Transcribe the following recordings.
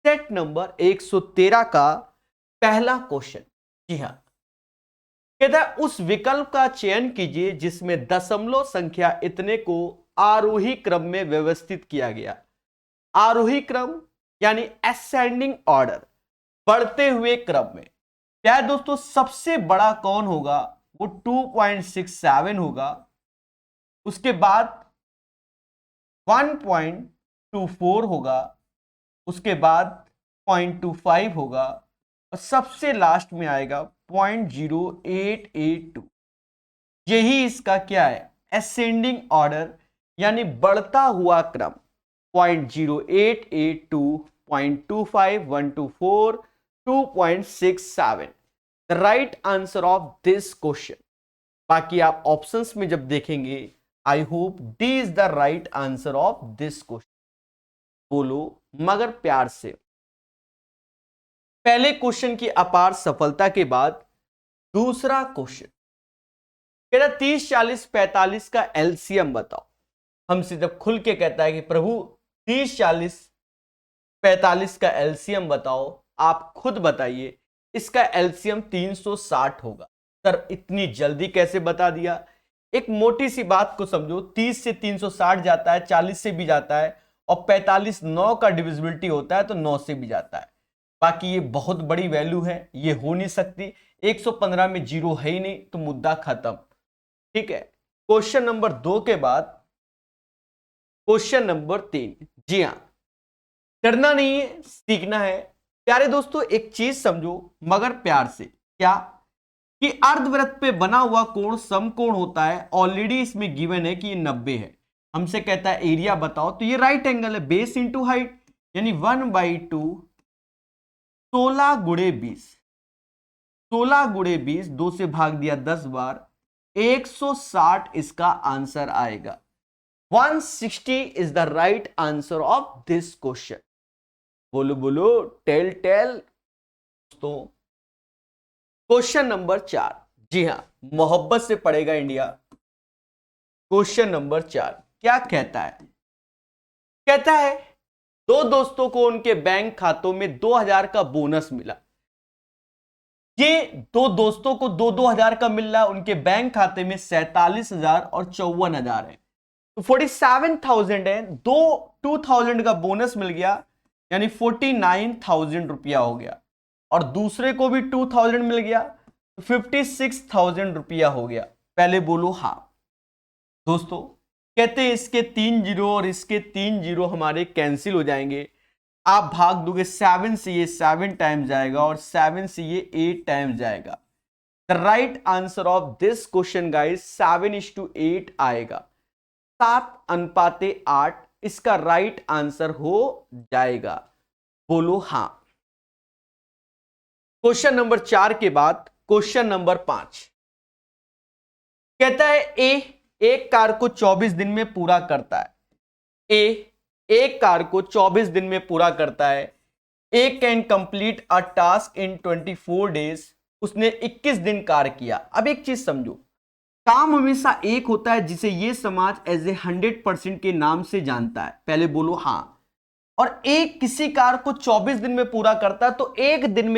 Set number 113 का पहला question. जी हां, कहता है उस विकल्प का चयन कीजिए जिसमें दशमलव संख्या इतने को आरोही क्रम में व्यवस्थित किया गया। आरोही क्रम यानी असेंडिंग ऑर्डर, बढ़ते हुए क्रम में। क्या है दोस्तों, सबसे बड़ा कौन होगा? वो 2.67 होगा, उसके बाद 1.24 होगा, उसके बाद 0.25 होगा और सबसे लास्ट में आएगा 0.0882। यही इसका क्या है? असेंडिंग ऑर्डर यानी बढ़ता हुआ क्रम। 0.0882, 0.25, 124, 2.67 the right answer of this question. बाकी आप ऑप्शंस में जब देखेंगे, I hope D is the right answer of this question. बोलो मगर प्यार से। पहले क्वेश्चन की अपार सफलता के बाद दूसरा क्वेश्चन कहता 30, 40, 45 का एलसीएम बताओ। हमसे जब खुल के कहता है कि प्रभु 30, 40, 45 का एलसीएम बताओ, आप खुद बताइए इसका एलसीएम 360 होगा। सर इतनी जल्दी कैसे बता दिया? एक मोटी सी बात को समझो, 30 से 360 जाता है, 40 से भी जाता है और 45 9 का डिविजिबिलिटी होता है तो 9 से भी जाता है। बाकी ये बहुत बड़ी वैल्यू है, ये हो नहीं सकती। 115 में जीरो है ही नहीं तो मुद्दा खत्म। ठीक है, क्वेश्चन नंबर 2 के बाद क्वेश्चन नंबर 3। जी हां, डरना नहीं है, सीखना है। प्यारे दोस्तों एक चीज समझो मगर प्यार से, क्या कि अर्धवृत्त पे बना हुआ कोण समकोण होता है। ऑलरेडी इसमें गिवन है कि ये 90 है। हमसे कहता है एरिया बताओ, तो ये राइट एंगल है, बेस इंटू हाइट यानी 1/2 16 गुणे 20। 16 गुणे 20, 2 से भाग दिया 10 बार, 160 इसका आंसर आएगा। 160 is the right answer of this question. बोलो बोलो, टेल टेल। तो क्वेश्चन नंबर 4। जी हां, मोहब्बत से पढ़ेगा इंडिया। क्वेश्चन नंबर 4 क्या कहता है? कहता है दो दोस्तों को उनके बैंक खातों में 2000 का बोनस मिला। ये दो दोस्तों को 2-2 हजार का मिल रहा है, उनके बैंक खाते में 47,000 और 54,000 है, तो 47,000 है। 2,000 का बोनस मिल गया यानी 49,000 रुपया हो गया, और दूसरे को भी 2,000 मिल गया तो 56,000 रुपया हो गया। पहले बोलो हाँ। दोस्तों कहते हैं इसके 3 जीरो और इसके 3 जीरो हमारे कैंसिल हो जाएंगे। आप भाग दोगे 7 से, ये 7 टाइम्स जाएगा और 7 से ये 8 टाइम्स जाएगा। The right answer of this question guys 7:8 आएगा। 7:8 इसका राइट आंसर हो जाएगा। बोलो हां। क्वेश्चन नंबर 4 के बाद क्वेश्चन नंबर 5 कहता है एक कार को 24 दिन में पूरा करता है। एक कार को 24 दिन में पूरा करता है। A can complete a task in 24 days. उसने 21 दिन कार्य किया। अब एक चीज समझो, काम हमेशा एक होता है जिसे ये समाज एज ए 100% के नाम से जानता है। पहले बोलो हां। और एक किसी कार्य को 24 दिन में पूरा करता है तो एक दिन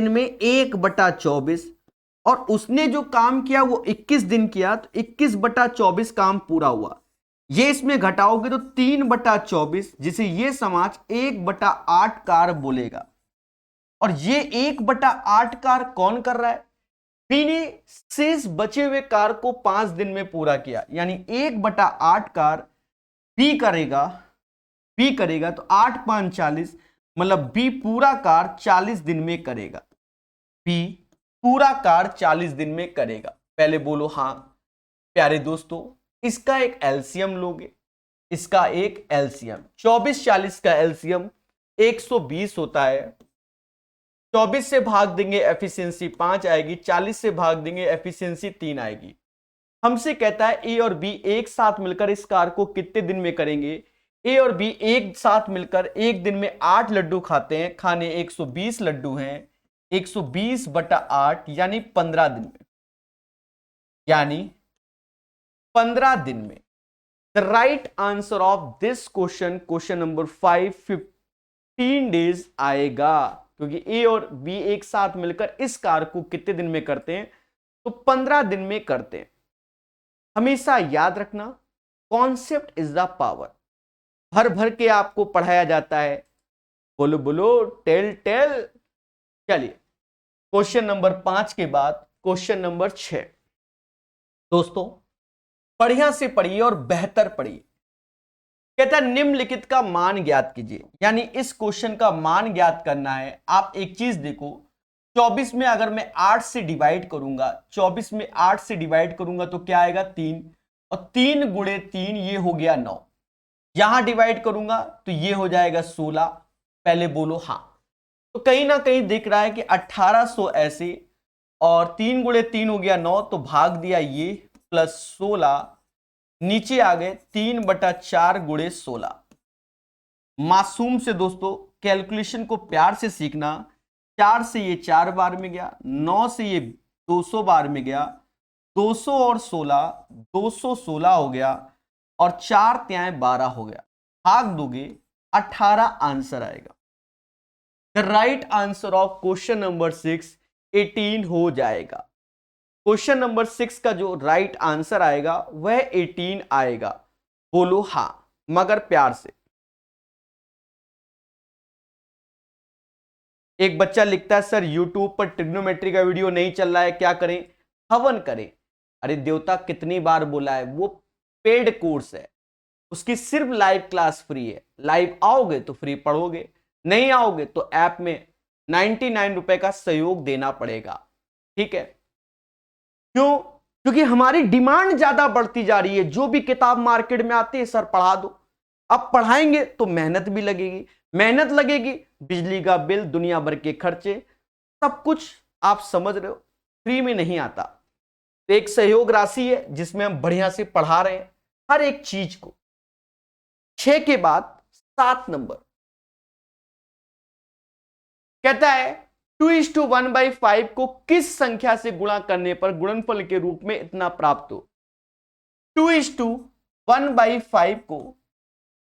में 1/24, और उसने जो काम किया वो 21 दिन किया तो 21/24 काम पूरा हुआ। ये इसमें घटाओगे तो 3/24, जिसे ये समाज 1/8 कार बोलेगा। और ये 1/8 कार कौन कर रहा है? बी ने शेष बचे हुए कार को 5 दिन में पूरा किया, यानी 1/8 कार बी करेगा तो 8×5 40, मतलब बी पूरा कार 40 दिन में करेगा। बी पूरा कार 40 दिन में करेगा। पहले बोलो हां। प्यारे दोस्तों इसका एक एलसीएम लोगे, इसका एक एलसीएम 24-40 का एलसीएम 120 होता है। 24 से भाग देंगे एफिशिएंसी 5 आएगी, 40 से भाग देंगे एफिशिएंसी 3 आएगी। हमसे कहता है ए और बी एक साथ मिलकर इस कार को कितने दिन में करेंगे? ए और बी एक साथ मिलकर एक दिन में 8 लड्डू खाते हैं। खाने 120 लड्डू हैं, 120/8 यानी 15 दिन में, यानी 15 दिन में। The right answer of this question, question number 5, 15 days आएगा, क्योंकि ए और बी एक साथ मिलकर इस कार्य को कितने दिन में करते हैं, तो 15 दिन में करते हैं। हमेशा याद रखना, कॉन्सेप्ट इज द पावर। भर भर के आपको पढ़ाया जाता है। बोलो बोलो, टेल टेल। चलिए क्वेश्चन नंबर 5 के बाद क्वेश्चन नंबर 6। दोस्तों बढ़िया से पढ़िए और बेहतर पढ़िए। कहता है निम्नलिखित का मान ज्ञात कीजिए, यानी इस क्वेश्चन का मान ज्ञात करना है। आप एक चीज देखो, 24 में अगर मैं 8 से डिवाइड करूंगा, 24 में 8 से डिवाइड करूंगा तो क्या आएगा 3, और 3 गुणे 3 ये हो गया 9। यहां डिवाइड करूंगा तो ये हो जाएगा 16। पहले बोलो हाँ। तो कहीं ना कहीं दिख रहा है कि 1800 ऐसे, और 3 गुणे 3 हो गया 9, तो भाग दिया ये प्लस 16, नीचे आ गए 3/4 गुणे 16। मासूम से दोस्तों कैलकुलेशन को प्यार से सीखना। 4 से ये 4 बार में गया, 9 से ये 200 बार में गया, 200 और 16 216 हो गया, और 4 त्याएं 12 हो गया। भाग दोगे 18 आंसर आएगा। The right answer of question number 6 18 हो जाएगा। क्वेश्चन नंबर 6 का जो राइट आंसर आएगा वह 18 आएगा। बोलो हाँ मगर प्यार से। एक बच्चा लिखता है सर YouTube पर ट्रिग्नोमेट्री का वीडियो नहीं चल रहा है, क्या करें? हवन करें। अरे देवता कितनी बार बोला है, वो पेड कोर्स है, उसकी सिर्फ लाइव क्लास फ्री है। लाइव आओगे तो फ्री पढ़ोगे, नहीं आओगे तो ऐप में 99 रुपए का सहयोग देना पड़ेगा। ठीक है? क्यों? क्योंकि हमारी डिमांड ज्यादा बढ़ती जा रही है। जो भी किताब मार्केट में आती है सर पढ़ा दो। अब पढ़ाएंगे तो मेहनत भी लगेगी, मेहनत लगेगी, बिजली का बिल, दुनिया भर के खर्चे, सब कुछ आप समझ रहे हो, फ्री में नहीं आता। तो एक सहयोग राशि है जिसमें हम बढ़िया से पढ़ा रहे हैं हर एक चीज को। 6 के बाद 7 नंबर कहता है 2:1/5 को किस संख्या से गुणा करने पर गुणनफल के रूप में इतना प्राप्त हो। 2:1/5 को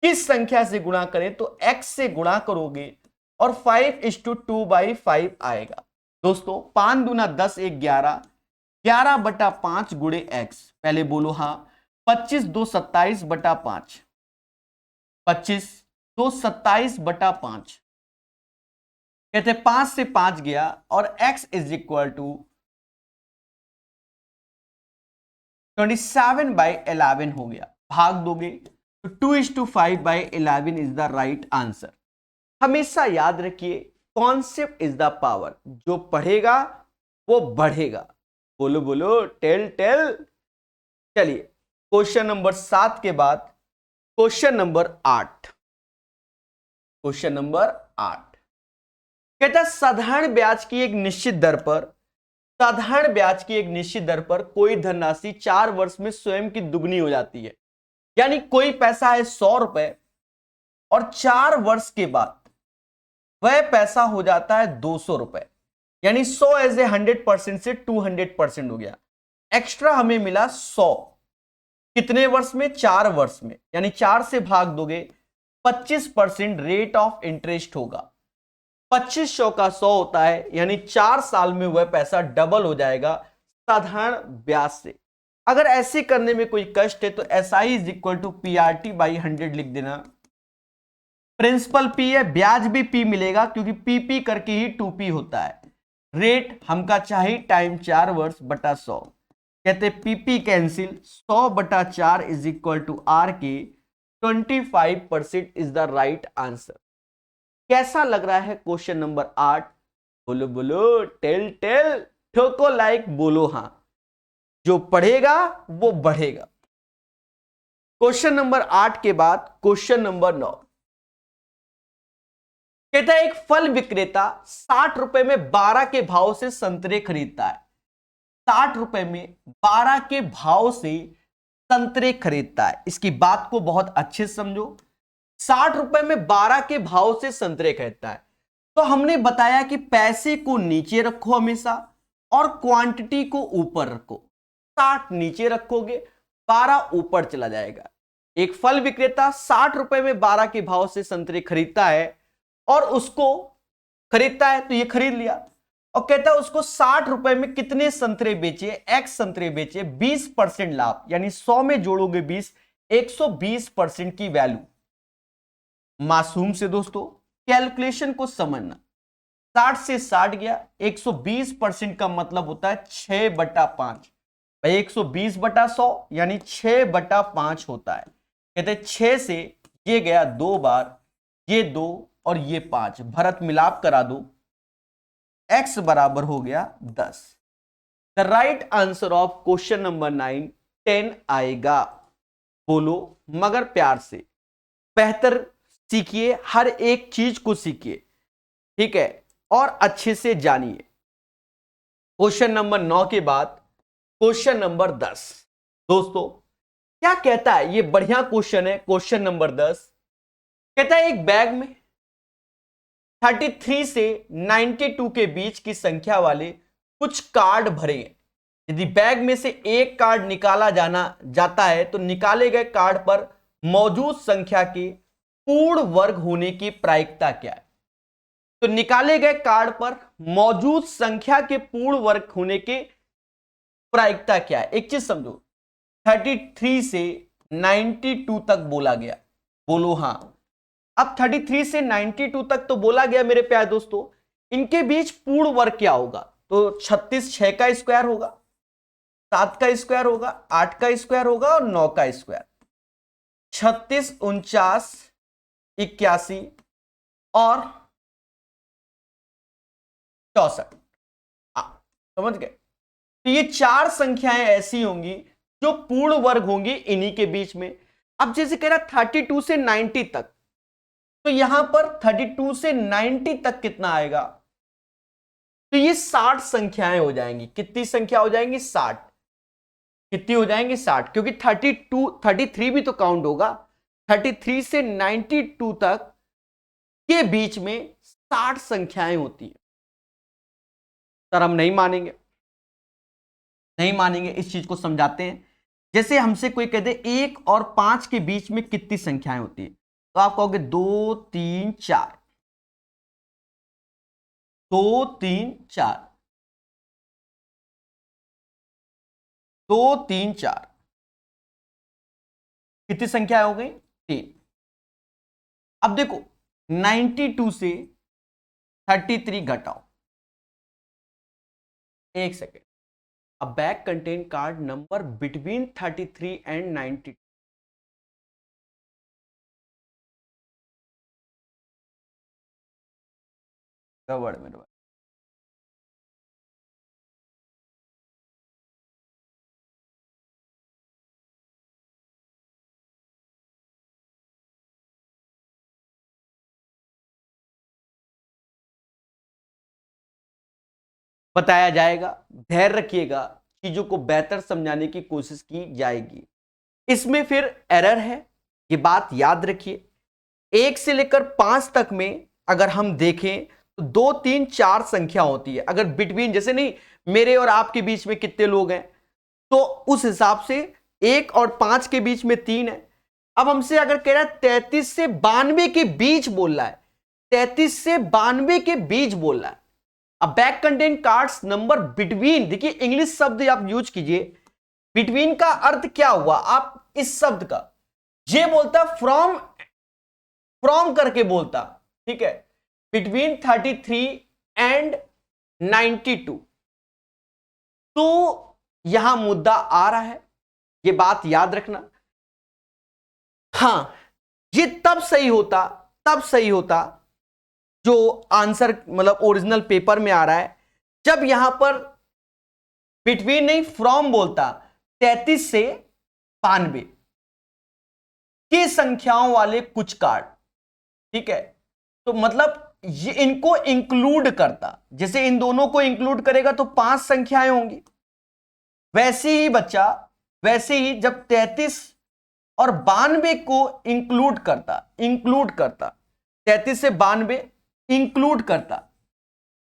किस संख्या से गुणा करें तो x से गुणा करोगे और 5:2/5 आएगा। दोस्तों 5 दूना 10 1 11, 11/5 गुणे x। पहले बोलो हाँ। 25 2 27/5, 25 2 27/5। कहते 5 से 5 गया और x इज इक्वल टू 27/11 हो गया। भाग दोगे तो 2:5/11 इज द राइट आंसर। हमेशा याद रखिए कॉन्सेप्ट इज द पावर। जो पढ़ेगा वो बढ़ेगा। बोलो बोलो, टेल टेल। चलिए क्वेश्चन नंबर 7 के बाद क्वेश्चन नंबर 8। क्वेश्चन नंबर 8 कहता है साधारण ब्याज की एक निश्चित दर पर, साधारण ब्याज की एक निश्चित दर पर कोई धनराशि 4 वर्ष में स्वयं की दुगनी हो जाती है। यानी कोई पैसा है 100 रुपए और 4 वर्ष के बाद वह पैसा हो जाता है 200 रुपए। यानी 100 एज ए 100% से 200% हो गया। एक्स्ट्रा हमें मिला 100। कितने वर्ष में? 4 वर्ष में। यानी 4 से भाग दोगे 25% रेट ऑफ इंटरेस्ट होगा। 2500 का 100 होता है, यानी 4 साल में वह पैसा डबल हो जाएगा साधारण ब्याज से। अगर ऐसे करने में कोई कष्ट है तो SI is equal to PRT/100 लिख देना। प्रिंसिपल P है, ब्याज भी P मिलेगा क्योंकि PP करके ही 2P होता है। रेट हमका चाहिए टाइम 4 वर्ष बटा 100। कहते PP cancel, 100/4 is equal to RK। 25% is the right answer. कैसा लग रहा है क्वेश्चन नंबर 8? बोलो बोलो, टेल टेल। ठोको लाइक, बोलो हाँ। जो पढ़ेगा वो बढ़ेगा। क्वेश्चन नंबर 8 के बाद क्वेश्चन नंबर 9 कहता है एक फल विक्रेता 60 रुपए में 12 के भाव से संतरे खरीदता है। 60 रुपए में 12 के भाव से संतरे खरीदता है। इसकी बात को बहुत अच्छे से समझो। 60 रुपए में 12 के भाव से संतरे खरीदता है। तो हमने बताया कि पैसे को नीचे रखो हमेशा और क्वांटिटी को ऊपर रखो। 60 नीचे रखोगे, 12 ऊपर चला जाएगा। एक फल विक्रेता 60 रुपए में 12 के भाव से संतरे खरीदता है और उसको खरीदता है, तो ये खरीद लिया और कहता है उसको 60 रुपए में कितने संतरे बेचे, एक्स संतरे बेचे, 20% लाभ, यानी 100 में जोड़ोगे 20, 120% की वैल्यू। मासूम से दोस्तों कैलकुलेशन को समझना, 60 से 60 गया, 120% का मतलब होता है 6/5। भाई 120/100 यानी 6/5 होता है। कहते 6 से ये गया 2 बार, ये 2 और ये 5, भरत मिलाप करा दो, x बराबर हो गया 10। The right answer of question number 9 10 आएगा। बोलो मगर प्यार से, बेहतर सीखिए, हर एक चीज को सीखिए, ठीक है, और अच्छे से जानिए। क्वेश्चन नंबर 9 के बाद क्वेश्चन नंबर 10। दोस्तों क्या कहता है, ये बढ़िया क्वेश्चन है। क्वेश्चन नंबर 10 कहता है एक बैग में 33 से 92 के बीच की संख्या वाले कुछ कार्ड भरे हैं। यदि बैग में से एक कार्ड निकाला जाता है तो निकाले गए कार्ड पर मौजूद संख्या के पूर्ण वर्ग होने की प्रायिकता क्या है। तो निकाले गए कार्ड पर मौजूद संख्या के पूर्ण वर्ग होने के प्रायिकता क्या है। एक चीज समझो, 33 से 92 तक बोला गया, बोलो हां। अब 33 से 92 तक तो बोला गया मेरे प्यारे दोस्तों, इनके बीच पूर्ण वर्ग क्या होगा। तो 36 6 का स्क्वायर होगा, 7 का स्क्वायर होगा, 8 का स्क्वायर होगा और 9 का स्क्वायर। 36 49 81 और 64। समझ गए। तो ये 4 संख्याएं ऐसी होंगी जो पूर्ण वर्ग होंगी इन्हीं के बीच में। अब जैसे कह रहा 32 से 90 तक, तो यहां पर 32 से 90 तक कितना आएगा, तो ये 60 संख्याएं हो जाएंगी। कितनी संख्या हो जाएंगी, 60। कितनी हो जाएंगी, 60, क्योंकि 33 भी तो काउंट होगा। 33 से 92 तक के बीच में 60 संख्याएं होती है। सर हम नहीं मानेंगे, नहीं मानेंगे, इस चीज को समझाते हैं। जैसे हमसे कोई कहते 1 और 5 के बीच में कितनी संख्याएं होती है, तो आप कहोगे 2 3 4, 2 3 4, 2 3 4, कितनी संख्या हो गई, 3। अब देखो 92 से 33 घटाओ, एक second. A bag contain card number between 33 and 92. गड़बड़ मेरे भाई। बताया जाएगा, धैर्य रखिएगा, चीजों को बेहतर समझाने की कोशिश की जाएगी। इसमें फिर एरर है, ये बात याद रखिए। 1 से लेकर 5 तक में अगर हम देखें तो 2 3 4 संख्या होती है। अगर बिटवीन, जैसे नहीं मेरे और आपके बीच में कितने लोग हैं, तो उस हिसाब से 1 और 5 के बीच में 3 है। अब हमसे अगर कह रहा है 33 से 92 के बीच बोल रहा है, 33 से 92 के बीच बोल रहा है। अब bag contain cards number between, देखिए इंग्लिश शब्द आप यूज कीजिए। बिटवीन का अर्थ क्या हुआ, आप इस शब्द का ये बोलता फ्रॉम, फ्रॉम करके बोलता, ठीक है, बिटवीन 33 एंड 92। तो यहां मुद्दा आ रहा है, ये बात याद रखना। हां ये तब सही होता, तब सही होता जो आंसर मतलब ओरिजिनल पेपर में आ रहा है, जब यहां पर बिटवीन नहीं फ्रॉम बोलता 33 से 92 की संख्याओं वाले कुछ कार्ड, ठीक है। तो मतलब ये इनको इंक्लूड करता, जैसे इन दोनों को इंक्लूड करेगा तो 5 संख्याएं होंगी। वैसे ही बच्चा, वैसे ही जब 33 और 92 को इंक्लूड करता, 33 से 92 इंक्लूड करता,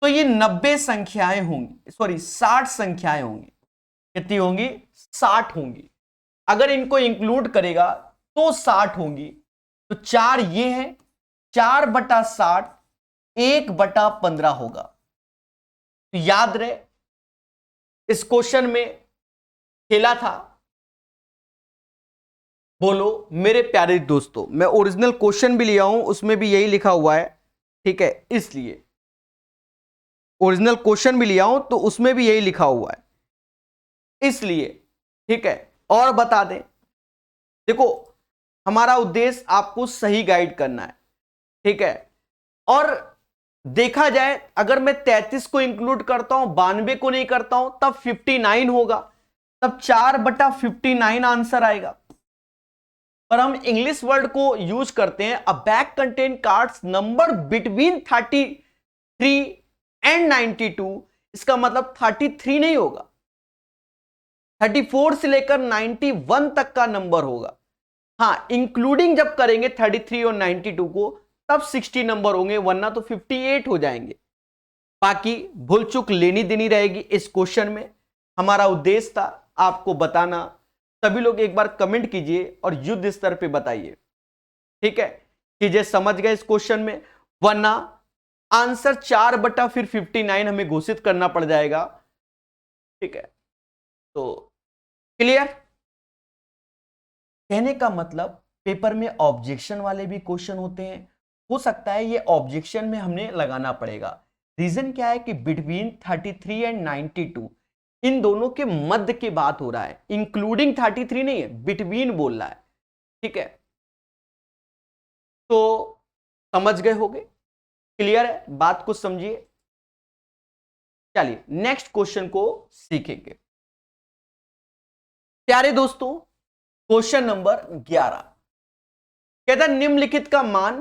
तो ये 90 संख्याएं होंगी, सॉरी 60 संख्याएं होंगी। कितनी होंगी, 60 होंगी। अगर इनको इंक्लूड करेगा तो 60 होंगी। तो 4 ये है, 4/60 1/15 होगा। तो याद रहे, इस क्वेश्चन में खेला था। बोलो मेरे प्यारे दोस्तों, मैं ओरिजिनल क्वेश्चन भी लिया हूं, उसमें भी यही लिखा हुआ है, ठीक है, इसलिए ओरिजिनल क्वेश्चन भी लिया हूं तो उसमें भी यही लिखा हुआ है, इसलिए, ठीक है। और बता दें, देखो हमारा उद्देश्य आपको सही गाइड करना है, ठीक है। और देखा जाए, अगर मैं 33 को इंक्लूड करता हूं, 92 को नहीं करता हूं, तब 59 होगा, तब 4/59 आंसर आएगा। पर हम इंग्लिश वर्ड को यूज करते हैं, अ bag contain cards number between 33 and 92, इसका मतलब 33 नहीं होगा, 34 से लेकर 91 तक का नंबर होगा। हाँ, इंक्लूडिंग जब करेंगे 33 और 92 को, तब 60 नंबर होंगे, वरना तो 58 हो जाएंगे। बाकी भूल चूक लेनी देनी रहेगी इस क्वेश्चन में। हमारा उद्देश्य था आपको बताना। सभी लोग एक बार कमेंट कीजिए और युद्ध स्तर पे बताइए, ठीक है, चीजें समझ गए इस क्वेश्चन में, वरना आंसर 4/59 हमें घोषित करना पड़ जाएगा, ठीक है। तो क्लियर? कहने का मतलब पेपर में ऑब्जेक्शन वाले भी क्वेश्चन होते हैं, हो सकता है ये ऑब्जेक्शन में हमने लगाना पड़ेगा। रीजन क्या है कि बिटवीन 33 एंड 92, इन दोनों के मध्य की बात हो रहा है, इंक्लूडिंग 33 नहीं है, बिटवीन बोल रहा है, ठीक है। तो समझ गए होगे? क्लियर है? बात को समझिए। चलिए नेक्स्ट क्वेश्चन को सीखेंगे। प्यारे दोस्तों, क्वेश्चन नंबर 11 कहता है निम्नलिखित का मान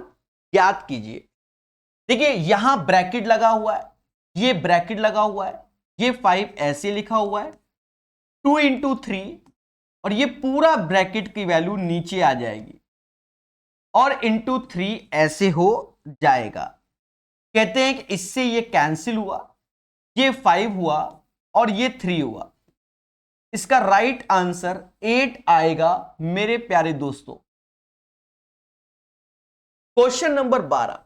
ज्ञात कीजिए। देखिए यहां ब्रैकेट लगा हुआ है, ये ब्रैकेट लगा हुआ है, ये 5 ऐसे लिखा हुआ है, 2 × 3, और ये पूरा ब्रैकेट की वैल्यू नीचे आ जाएगी, और इंटू 3 ऐसे हो जाएगा। कहते हैं कि इससे ये कैंसिल हुआ, ये 5 हुआ और ये 3 हुआ। इसका राइट आंसर 8 आएगा मेरे प्यारे दोस्तों। क्वेश्चन नंबर 12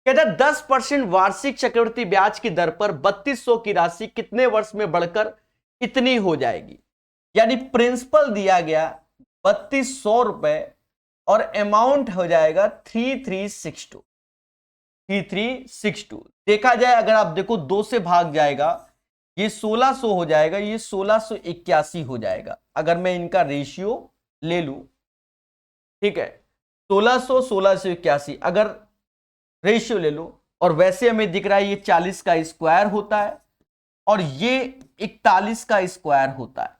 कहता है 10% वार्षिक चक्रवृद्धि ब्याज की दर पर 3200 की राशि कितने वर्ष में बढ़कर इतनी हो जाएगी। यानी प्रिंसिपल दिया गया 3200 रुपए और अमाउंट हो जाएगा 3362। 3362 देखा जाए, अगर आप देखो 2 से भाग जाएगा, ये 1600 हो जाएगा, ये 1681 हो जाएगा, अगर मैं इनका रेशियो ले लूं, ठीक है, 1600 1681 अगर रेशियो ले लो, और वैसे हमें दिख रहा है ये 40 का स्क्वायर होता है और ये 41 का स्क्वायर होता है।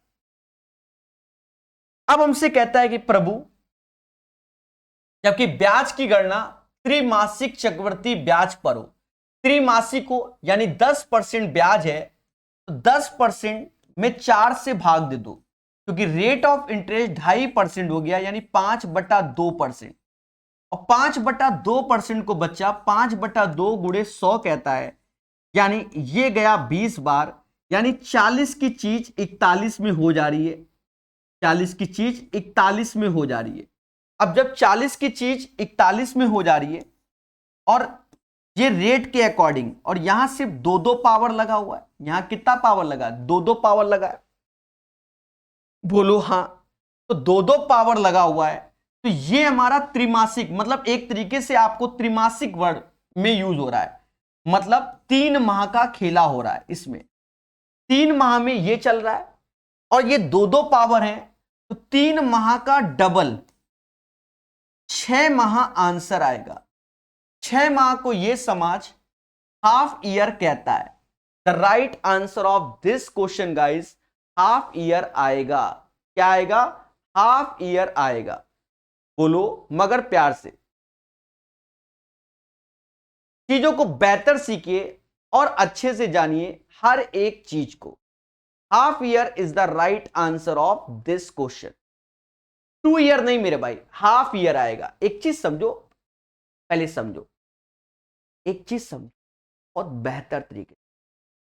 अब हमसे कहता है कि प्रभु, जबकि ब्याज की गणना त्रिमासिक चक्रवृद्धि ब्याज पर हो, त्रिमासिक हो यानी 10% ब्याज है, तो 10% में 4 से भाग दे दो, क्योंकि रेट ऑफ इंटरेस्ट 2.5% हो गया, यानी 5/2%, और 5/2% को बच्चा 5/2 × 100 कहता है, यानी ये गया 20 बार, यानी 40 की चीज 41 में हो जा रही है, 40 की चीज 41 में हो जा रही है। अब जब 40 की चीज 41 में हो जा रही है और ये रेट के अकॉर्डिंग, और यहां सिर्फ 2 पावर लगा हुआ है, यहां कितना पावर लगा? 2 पावर लगा है, बोलो हाँ। तो 2 पावर लगा हुआ है, तो ये हमारा त्रिमासिक, मतलब एक तरीके से आपको त्रिमासिक वर्ड में यूज हो रहा है, मतलब 3 माह का खेला हो रहा है। इसमें 3 माह में ये चल रहा है, और ये 2 पावर है, तो 3 माह का डबल 6 माह आंसर आएगा। 6 माह को ये समाज हाफ ईयर कहता है। The right answer of this question guys half year आएगा। क्या आएगा? हाफ ईयर आएगा। बोलो मगर प्यार से। चीजों को बेहतर सीखिए और अच्छे से जानिए हर एक चीज को। Half year is the right answer of this question. 2 year नहीं मेरे भाई, हाफ ईयर आएगा। एक चीज समझो, पहले समझो, एक चीज समझो बहुत बेहतर तरीके।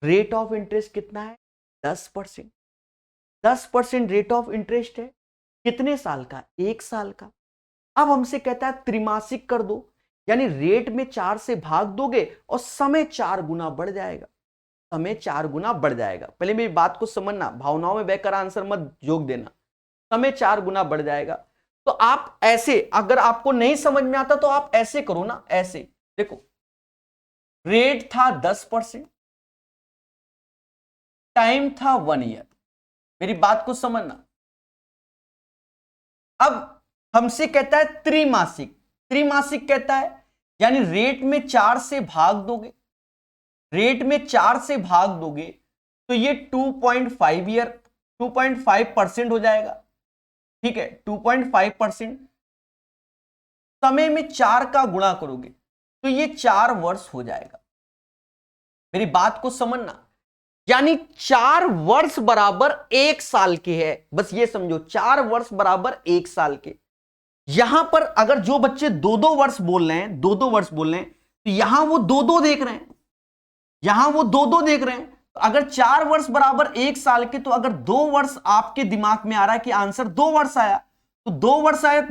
रेट ऑफ इंटरेस्ट कितना है? 10%। 10% रेट ऑफ इंटरेस्ट है, कितने साल का? 1 साल का। अब हमसे कहता है त्रिमासिक कर दो, यानी रेट में 4 से भाग दोगे और समय 4 गुना बढ़ जाएगा, समय 4 गुना बढ़ जाएगा। पहले मेरी बात को समझना, भावनाओं में बहकर आंसर मत जोक देना। समय 4 गुना बढ़ जाएगा। तो आप ऐसे, अगर आपको नहीं समझ में आता तो आप ऐसे करो ना, ऐसे देखो, रेट था 10%, टाइम था 1 ईयर। मेरी बात को समझना। अब हमसे कहता है त्रिमासिक, त्रिमासिक कहता है यानी रेट में 4 से भाग दोगे, रेट में 4 से भाग दोगे तो ये 2.5 ईयर 2.5% हो जाएगा। ठीक है, 2.5%। समय में 4 का गुणा करोगे तो ये 4 वर्ष हो जाएगा। मेरी बात को समझना, यानी 4 वर्ष बराबर 1 साल के है। बस ये समझो, 4 वर्ष बराबर 1 साल के। यहां पर अगर जो बच्चे 2-2 वर्ष बोल रहे हैं, 2-2 वर्ष बोल रहे हैं, तो यहां वो 2-2 देख रहे हैं, यहां वो 2-2 देख रहे हैं। तो अगर 4 वर्ष बराबर 1 साल के, तो अगर 2 वर्ष आपके दिमाग में आ रहा है कि आंसर 2 वर्ष आया, तो 2 वर्ष आया,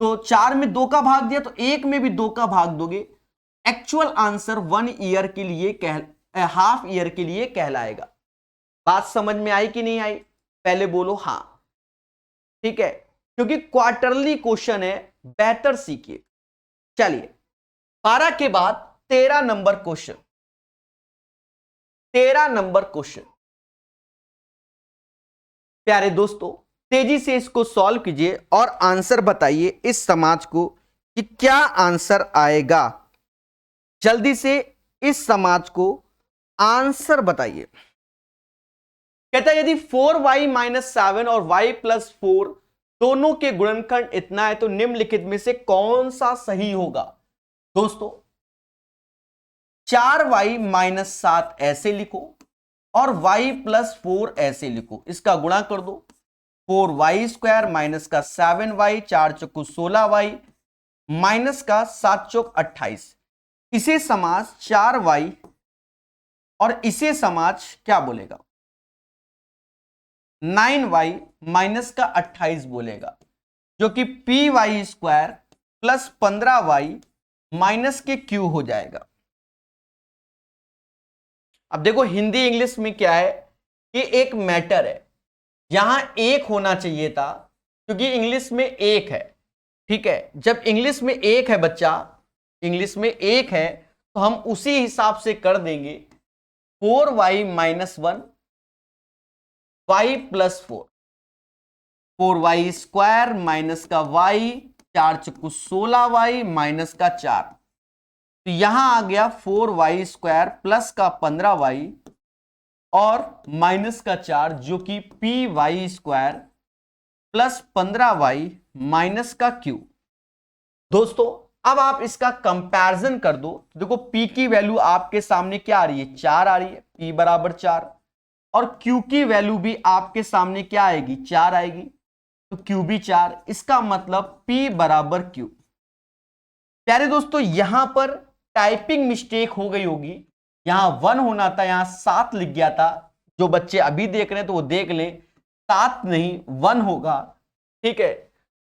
तो 4 में 2 का भाग दिया, तो 1 में भी 2 का भाग दोगे। एक्चुअल आंसर 1 ईयर के लिए हाफ ईयर के लिए कहलाएगा। बात समझ में आई कि नहीं आई? पहले बोलो हां। ठीक है, क्योंकि क्वार्टरली क्वेश्चन है, बेहतर सीखिए। चलिए 12 के बाद 13 नंबर क्वेश्चन, 13 नंबर क्वेश्चन। प्यारे दोस्तों, तेजी से इसको सॉल्व कीजिए और आंसर बताइए इस समाज को कि क्या आंसर आएगा। जल्दी से इस समाज को आंसर बताइए। कहता है यदि 4y-7 और y+4 दोनों के गुणनखंड इतना है तो निम्नलिखित में से कौन सा सही होगा। दोस्तों 4y-7 ऐसे लिखो और y+4 ऐसे लिखो, इसका गुणा कर दो। 4y² माइनस का 7y, 4 चौको 16y, माइनस का 7 चौक 28। इसे समाज 4y और इसे समाज क्या बोलेगा, 9y माइनस का 28 बोलेगा, जो कि py² प्लस 15y माइनस के क्यू हो जाएगा। अब देखो हिंदी इंग्लिश में क्या है कि एक मैटर है, यहां एक होना चाहिए था क्योंकि इंग्लिश में एक है। ठीक है, जब इंग्लिश में एक है बच्चा, इंग्लिश में एक है, तो हम उसी हिसाब से कर देंगे 4y-1 y+4, 4y² माइनस का y, 4 चौको 16y माइनस का 4। तो यहां आ गया 4y² प्लस का 15y और माइनस का 4, जो कि py² प्लस 15y माइनस का q। दोस्तों अब आप इसका कंपैरिजन कर दो। देखो p की वैल्यू आपके सामने क्या आ रही है, 4 आ रही है, p बराबर 4, और q की वैल्यू भी आपके सामने क्या आएगी, 4 आएगी, तो q भी 4। इसका मतलब p बराबर q। प्यारे दोस्तों यहां पर टाइपिंग मिस्टेक हो गई होगी, यहां 1 होना था, यहां 7 लिख गया था। जो बच्चे अभी देख रहे हैं तो वो देख लें, 7 नहीं 1 होगा। ठीक है,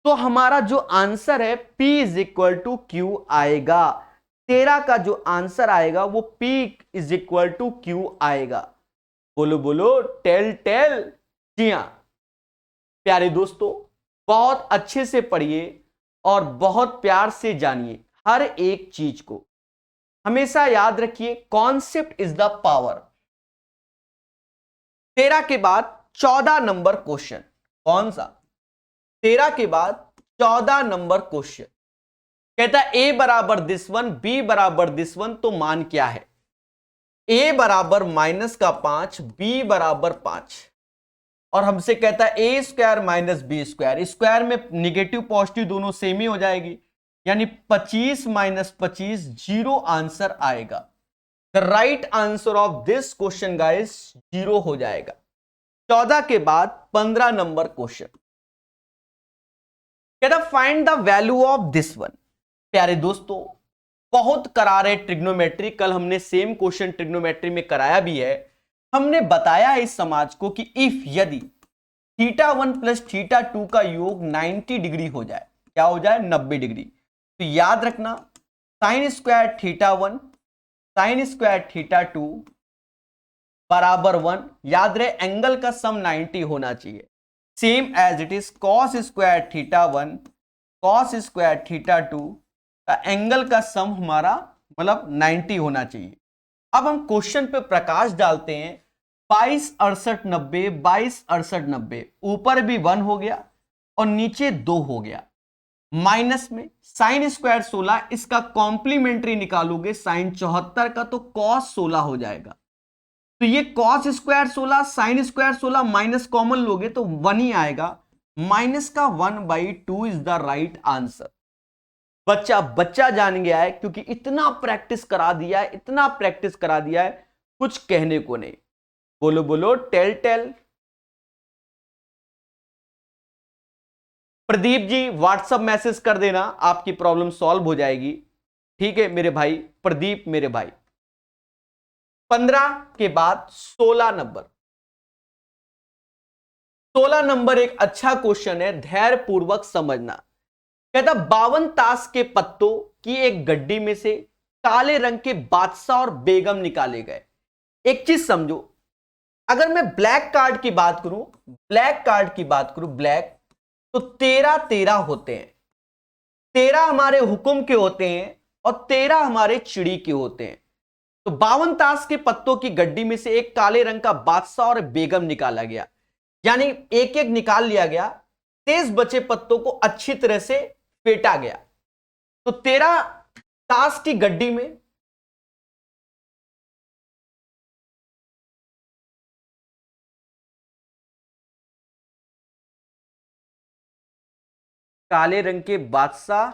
तो हमारा जो आंसर है P = Q आएगा। 13 का जो आंसर आएगा वो P = Q आएगा। बोलो बोलो, टेल टेल। जी हां प्यारे दोस्तों, बहुत अच्छे से पढ़िए और बहुत प्यार से जानिए हर एक चीज को। हमेशा याद रखिए, कॉन्सेप्ट इज द पावर। 13 के बाद 14 नंबर क्वेश्चन, कौन सा, 13 के बाद 14 नंबर क्वेश्चन। कहता है a बराबर दिस वन, b बराबर दिस वन, तो मान क्या है। a बराबर माइनस का 5, b बराबर 5, और हमसे कहता है a² माइनस b²। स्क्वायर में निगेटिव पॉजिटिव दोनों सेम ही हो जाएगी, यानी 25 माइनस 25 0 आंसर आएगा। The right answer of this question guys 0 हो जाएगा। 14 के बाद 15 नंबर क्वेश्चन कहता find the value of this one. प्यारे दोस्तों बहुत करारे ट्रिग्नोमेट्री, कल हमने सेम क्वेश्चन ट्रिग्नोमेट्री में कराया भी है। हमने बताया इस समाज को कि इफ यदि θ1 + θ2 का योग 90 डिग्री हो जाए, क्या हो जाए, 90 डिग्री, तो याद रखना sine square theta 1 sine square theta 2 बराबर 1। याद रहे एंगल का सम 90 होना चाहिए। Same as it is cos square theta 1 cos square theta 2 का एंगल का सम हमारा मतलब 90 होना चाहिए। अब हम क्वेश्चन पे प्रकाश डालते हैं। 22 68 90 22 68 90 ऊपर भी 1 हो गया और नीचे 2 हो गया। माइनस में साइन स्क्वायर 16 इसका कॉम्प्लीमेंट्री निकालोगे साइन 74 का तो कॉस 16 हो जाएगा। तो ये cos square 16 sine square 16 minus common लोगे तो 1 ही आएगा। माइनस का 1/2 इज द राइट आंसर। बच्चा जान गया है क्योंकि इतना प्रैक्टिस करा दिया है, इतना प्रैक्टिस करा दिया है, कुछ कहने को नहीं। बोलो बोलो tell tell. Pradeep ji WhatsApp message कर देना, आपकी प्रॉब्लम सॉल्व हो जाएगी। ठीक है मेरे भाई प्रदीप मेरे भाई। 15 के बाद 16 नंबर। 16 नंबर एक अच्छा क्वेश्चन है, धैर्य पूर्वक समझना। कहता 52 ताश के पत्तों की एक गड्डी में से काले रंग के बादशाह और बेगम निकाले गए। एक चीज समझो, अगर मैं ब्लैक कार्ड की बात करूं, ब्लैक, तो 13 होते हैं। 13 हमारे हुक्म के होते हैं और 13 हमारे चिड़ी के होते हैं। तो 52 ताश के पत्तों की गड्डी में से एक काले रंग का बादशाह और बेगम निकाला गया, यानी एक एक निकाल लिया गया। 23 बचे पत्तों को अच्छी तरह से फेंटा गया। तो 13 ताश की गड्डी में काले रंग के बादशाह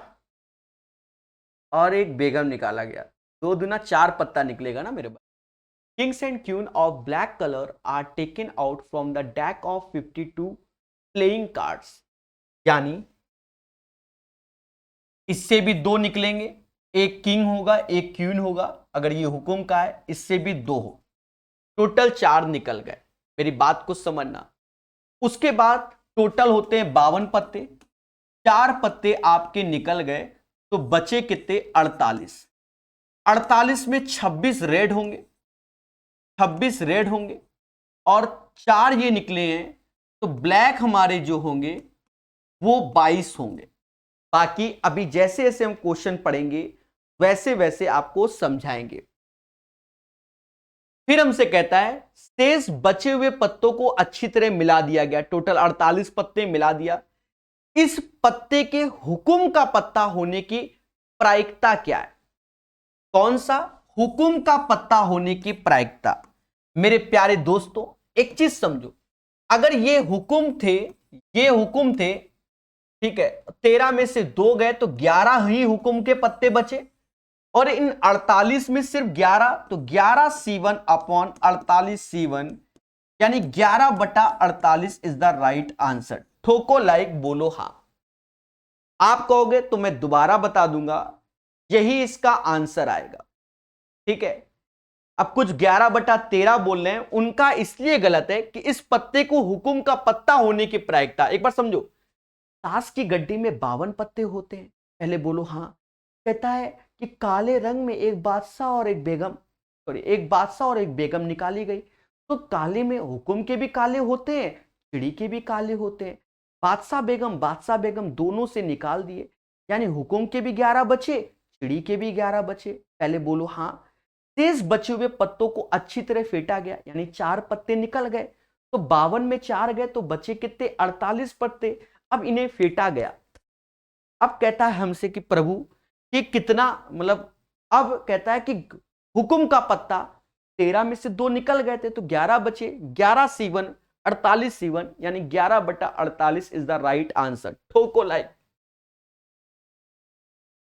और एक बेगम निकाला गया। 2 दूना 4 पत्ता निकलेगा ना मेरे पास। Kings and queen of black colour are taken out from the deck of 52 playing cards, यानी इससे भी 2 निकलेंगे। एक किंग होगा एक क्वीन होगा, अगर ये हुक्म का है इससे भी 2 हो, टोटल 4 निकल गए। मेरी बात को समझना। उसके बाद टोटल होते हैं 52 पत्ते, 4 पत्ते आपके निकल गए तो बचे कितने 48। 48 में 26 रेड होंगे, 26 रेड होंगे और 4 ये निकले हैं तो ब्लैक हमारे जो होंगे वो 22 होंगे। बाकी अभी जैसे जैसे हम क्वेश्चन पढ़ेंगे वैसे वैसे आपको समझाएंगे। फिर हमसे कहता है शेष बचे हुए पत्तों को अच्छी तरह मिला दिया गया, टोटल 48 पत्ते मिला दिया। इस पत्ते के हुक्म का पत्ता होने की प्रायिकता क्या है? कौन सा? हुक्म का पत्ता होने की प्रायिकता। मेरे प्यारे दोस्तों एक चीज समझो, अगर ये हुक्म थे, ठीक है, 13 में से 2 गए तो 11 ही हुक्म के पत्ते बचे और इन 48 में सिर्फ 11, तो 11 C1 अपॉन 48 C1 यानी 11/48 इज द राइट आंसर। ठोको लाइक, बोलो हां। आप कहोगे तो मैं दोबारा बता दूंगा, यही इसका आंसर आएगा। ठीक है, अब कुछ 11/13 बोल रहे हैं, उनका इसलिए गलत है कि इस पत्ते को हुक्म का पत्ता होने की प्रायिकता। एक बार समझो, ताश की गड्डी में 52 पत्ते होते हैं, पहले बोलो हां। कहता है कि काले रंग में एक बादशाह और एक बेगम निकाली गई, तो काले में हुक्म के भी काले होते हैं, चिड़ी के भी काले होते हैं। बादशाह बेगम दोनों से निकाल दिए, यानी हुक्म के भी 11 बचे, चिड़ी के भी 11 बचे। पहले बोलो हां। शेष बचे हुए पत्तों को अच्छी तरह फेंटा गया, यानी 4 पत्ते निकल गए, तो 52 में 4 गए तो बचे कितने 48 पत्ते। अब इन्हें फेंटा गया। अब कहता है हमसे कि प्रभु कि कितना, मतलब अब कहता है कि हुक्म का पत्ता 13 में से 2 निकल गए थे तो 11 बचे, 11 C1 48 C1 यानी 11/48 इज द राइट आंसर। ठोको लाइक।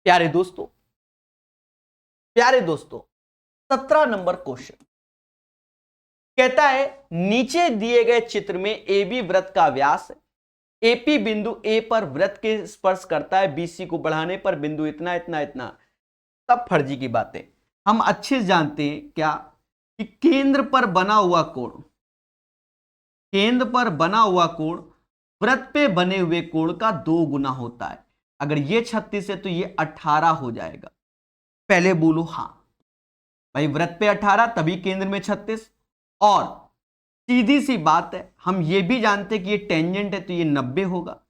प्यारे दोस्तों 17 नंबर क्वेश्चन कहता है नीचे दिए गए चित्र में AB वृत्त का व्यास AP बिंदु A पर वृत्त के स्पर्श करता है, BC को बढ़ाने पर बिंदु इतना इतना इतना। सब फर्जी की बातें, हम अच्छे से जानते हैं क्या कि केंद्र पर बना हुआ कोण वृत्त पे बने हुए कोण का 2 गुना होता है। अगर ये 36 है तो ये 18 हो जाएगा। पहले बोलो हाँ भाई, वृत्त पे 18 तभी केंद्र में 36। और सीधी सी बात है, हम ये भी जानते हैं कि ये टेंजेंट है तो ये 90 होगा,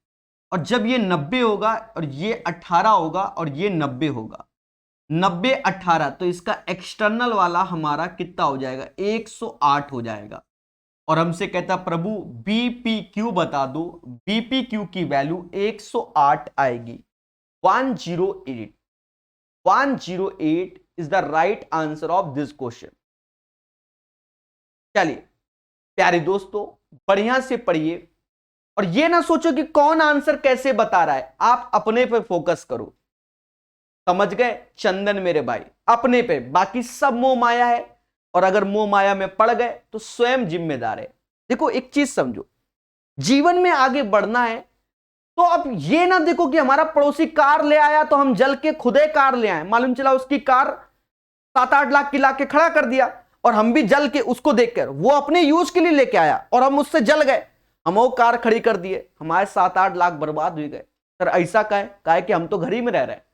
और जब ये 90 होगा और ये 18 होगा और ये 90 होगा, 90 18, तो इसका एक्सटर्नल वाला हमारा कितना हो जाएगा, 108 हो जाएगा। और हमसे कहता प्रभु BPQ बता दो, BPQ की वैल्यू 108 आएगी। 108 is the right answer of this question. चलिए प्यारे दोस्तों, बढ़िया से पढ़िए और ये ना सोचो कि कौन आंसर कैसे बता रहा है, आप अपने पे फोकस करो। समझ गए चंदन मेरे भाई, अपने पे, बाकी सब मोह माया है, और अगर मोह माया में पड़ गए तो स्वयं जिम्मेदार है। देखो एक चीज समझो, जीवन में आगे बढ़ना है तो अब ये ना देखो कि हमारा पड़ोसी कार ले आया तो हम जल के खुदे कार ले आए, मालूम चला उसकी कार 7-8 लाख की ला के खड़ा कर दिया और हम भी जल के उसको देखकर, वो अपने यूज के लिए लेके आया और हम उससे जल गए, हम वो कार खड़ी कर दिए, हमारे 7-8 लाख बर्बाद हो गए। सर ऐसा काहे कि हम तो घर ही में रह रहे हैं,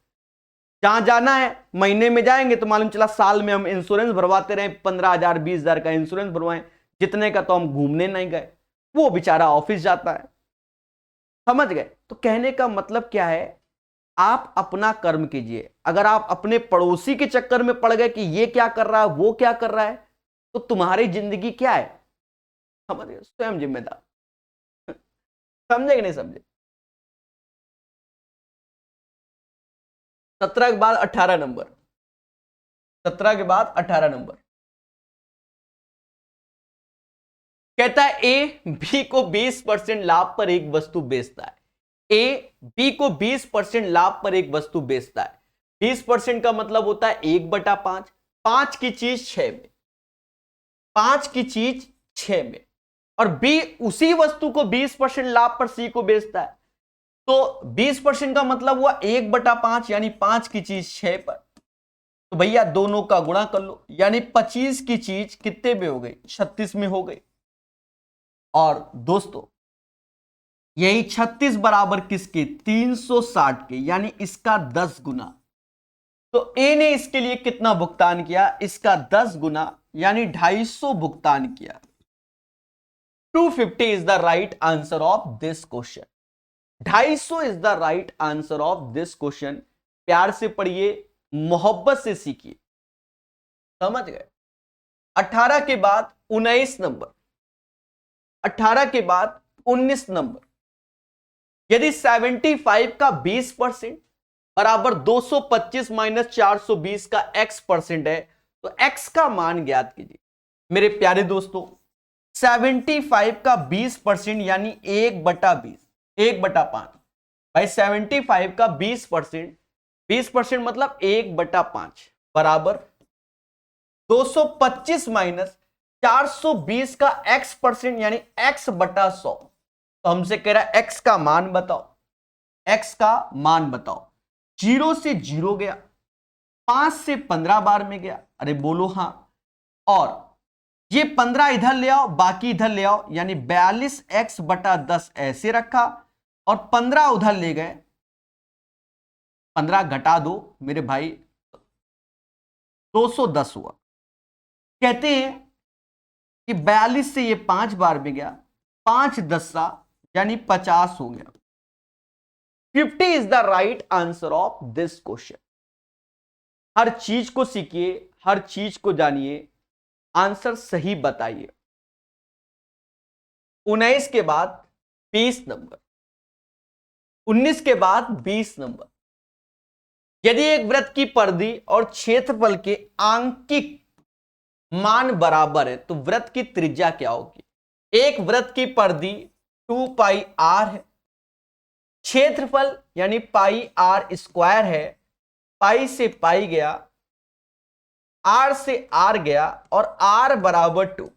जहां जाना है महीने में जाएंगे तो मालूम चला साल में हम इंश्योरेंस भरवाते रहे, 15,000 20,000 का इंश्योरेंस भरवाएं, जितने का तो हम घूमने नहीं गए, वो बेचारा ऑफिस जाता है। समझ गए? तो कहने का मतलब क्या है, आप अपना कर्म कीजिए। अगर आप अपने पड़ोसी के चक्कर में पड़ गए कि ये क्या कर रहा है वो क्या कर रहा है, तो तुम्हारी जिंदगी क्या है, समझ गए, स्वयं जिम्मेदार। समझे कि नहीं समझे? 17 के बाद 18 नंबर, 17 के बाद 18 नंबर कहता है ए बी को 20% लाभ पर एक वस्तु बेचता है। ए बी को 20% लाभ पर एक वस्तु बेचता है। 20% का मतलब होता है 1/5, 5 की चीज 6 में, 5 की चीज 6 में, और बी उसी वस्तु को 20% लाभ पर सी को बेचता है, तो 20% का मतलब हुआ 1/5, यानी 5 की चीज 6 पर। तो भैया दोनों का गुणा कर लो, यानी 25 की चीज कितने में हो गई, 36 में हो गई। और दोस्तों यही 36 बराबर किसके, 360 के, यानी इसका 10 गुना। तो ए ने इसके लिए कितना भुगतान किया, इसका 10 गुना, यानी 250 भुगतान किया। 250 is the right answer of this question. 250 is the right answer of this question. प्यार से पढ़िए, मोहब्बत से सीखिए। समझ गए? 18 के बाद 19 नंबर, 18 के बाद 19 नंबर। यदि 75 का 20% बराबर 225 माइनस 420 का x% है, तो x का मान ज्ञात कीजिए। मेरे प्यारे दोस्तों 75 का 20% यानी 1/20, 1/5। भाई 75 का 20%, 20% मतलब 1/5 बराबर 225 माइनस 420 का x% यानी x/100। तो हमसे कह रहा है x का मान बताओ, x का मान बताओ। 0 से 0 गया, 5 से 15 बार में गया, अरे बोलो हाँ, और ये 15 इधर ले आओ, बाकी इधर ले आओ, यानी 42x/10 ऐसे रखा, और 15 उधर ले गए, 15 घटा दो मेरे भाई, 210 हुआ। कहते हैं कि 42 से ये 5 बार में गया, 5 10 यानी 50 हो गया। 50 is the right answer of this question. हर चीज को सीखिए, हर चीज को जानिए, आंसर सही बताइए। 19 के बाद 20 नंबर, 19 के बाद 20 नंबर। यदि एक वृत्त की परिधि और क्षेत्रफल के आंकिक मान बराबर है तो वृत्त की त्रिज्या क्या होगी। एक वृत्त की परिधि 2πr है, क्षेत्रफल यानी πr² है, पाई से पाई गया, r से r गया, और r बराबर 2,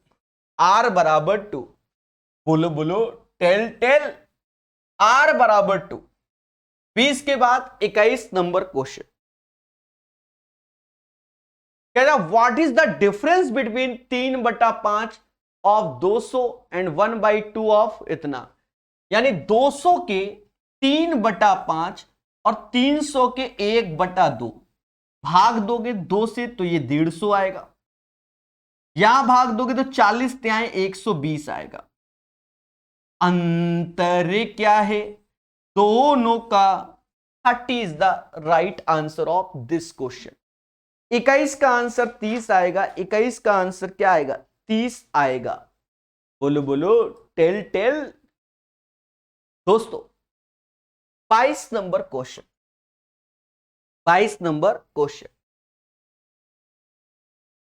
r बराबर 2। बोलो बोलो, टेल टेल, r बराबर 2। 20 के बाद 21 नंबर क्वेश्चन कह रहा what is the difference between 3/5 of 200 and 1/2 of इतना, यानी 200 के 3/5 और 300 के 1/2 भाग दोगे 2 से तो ये 150 आएगा, यहां भाग दोगे तो 40 त्याएं 120 आएगा। अंतर क्या है दोनों का? 30 is the right answer of this question. 21 का आंसर 30 आएगा, 21 का आंसर क्या आएगा? 30 आएगा। बोलो बोलो, टेल टेल। दोस्तों 22 नंबर क्वेश्चन, 22 नंबर क्वेश्चन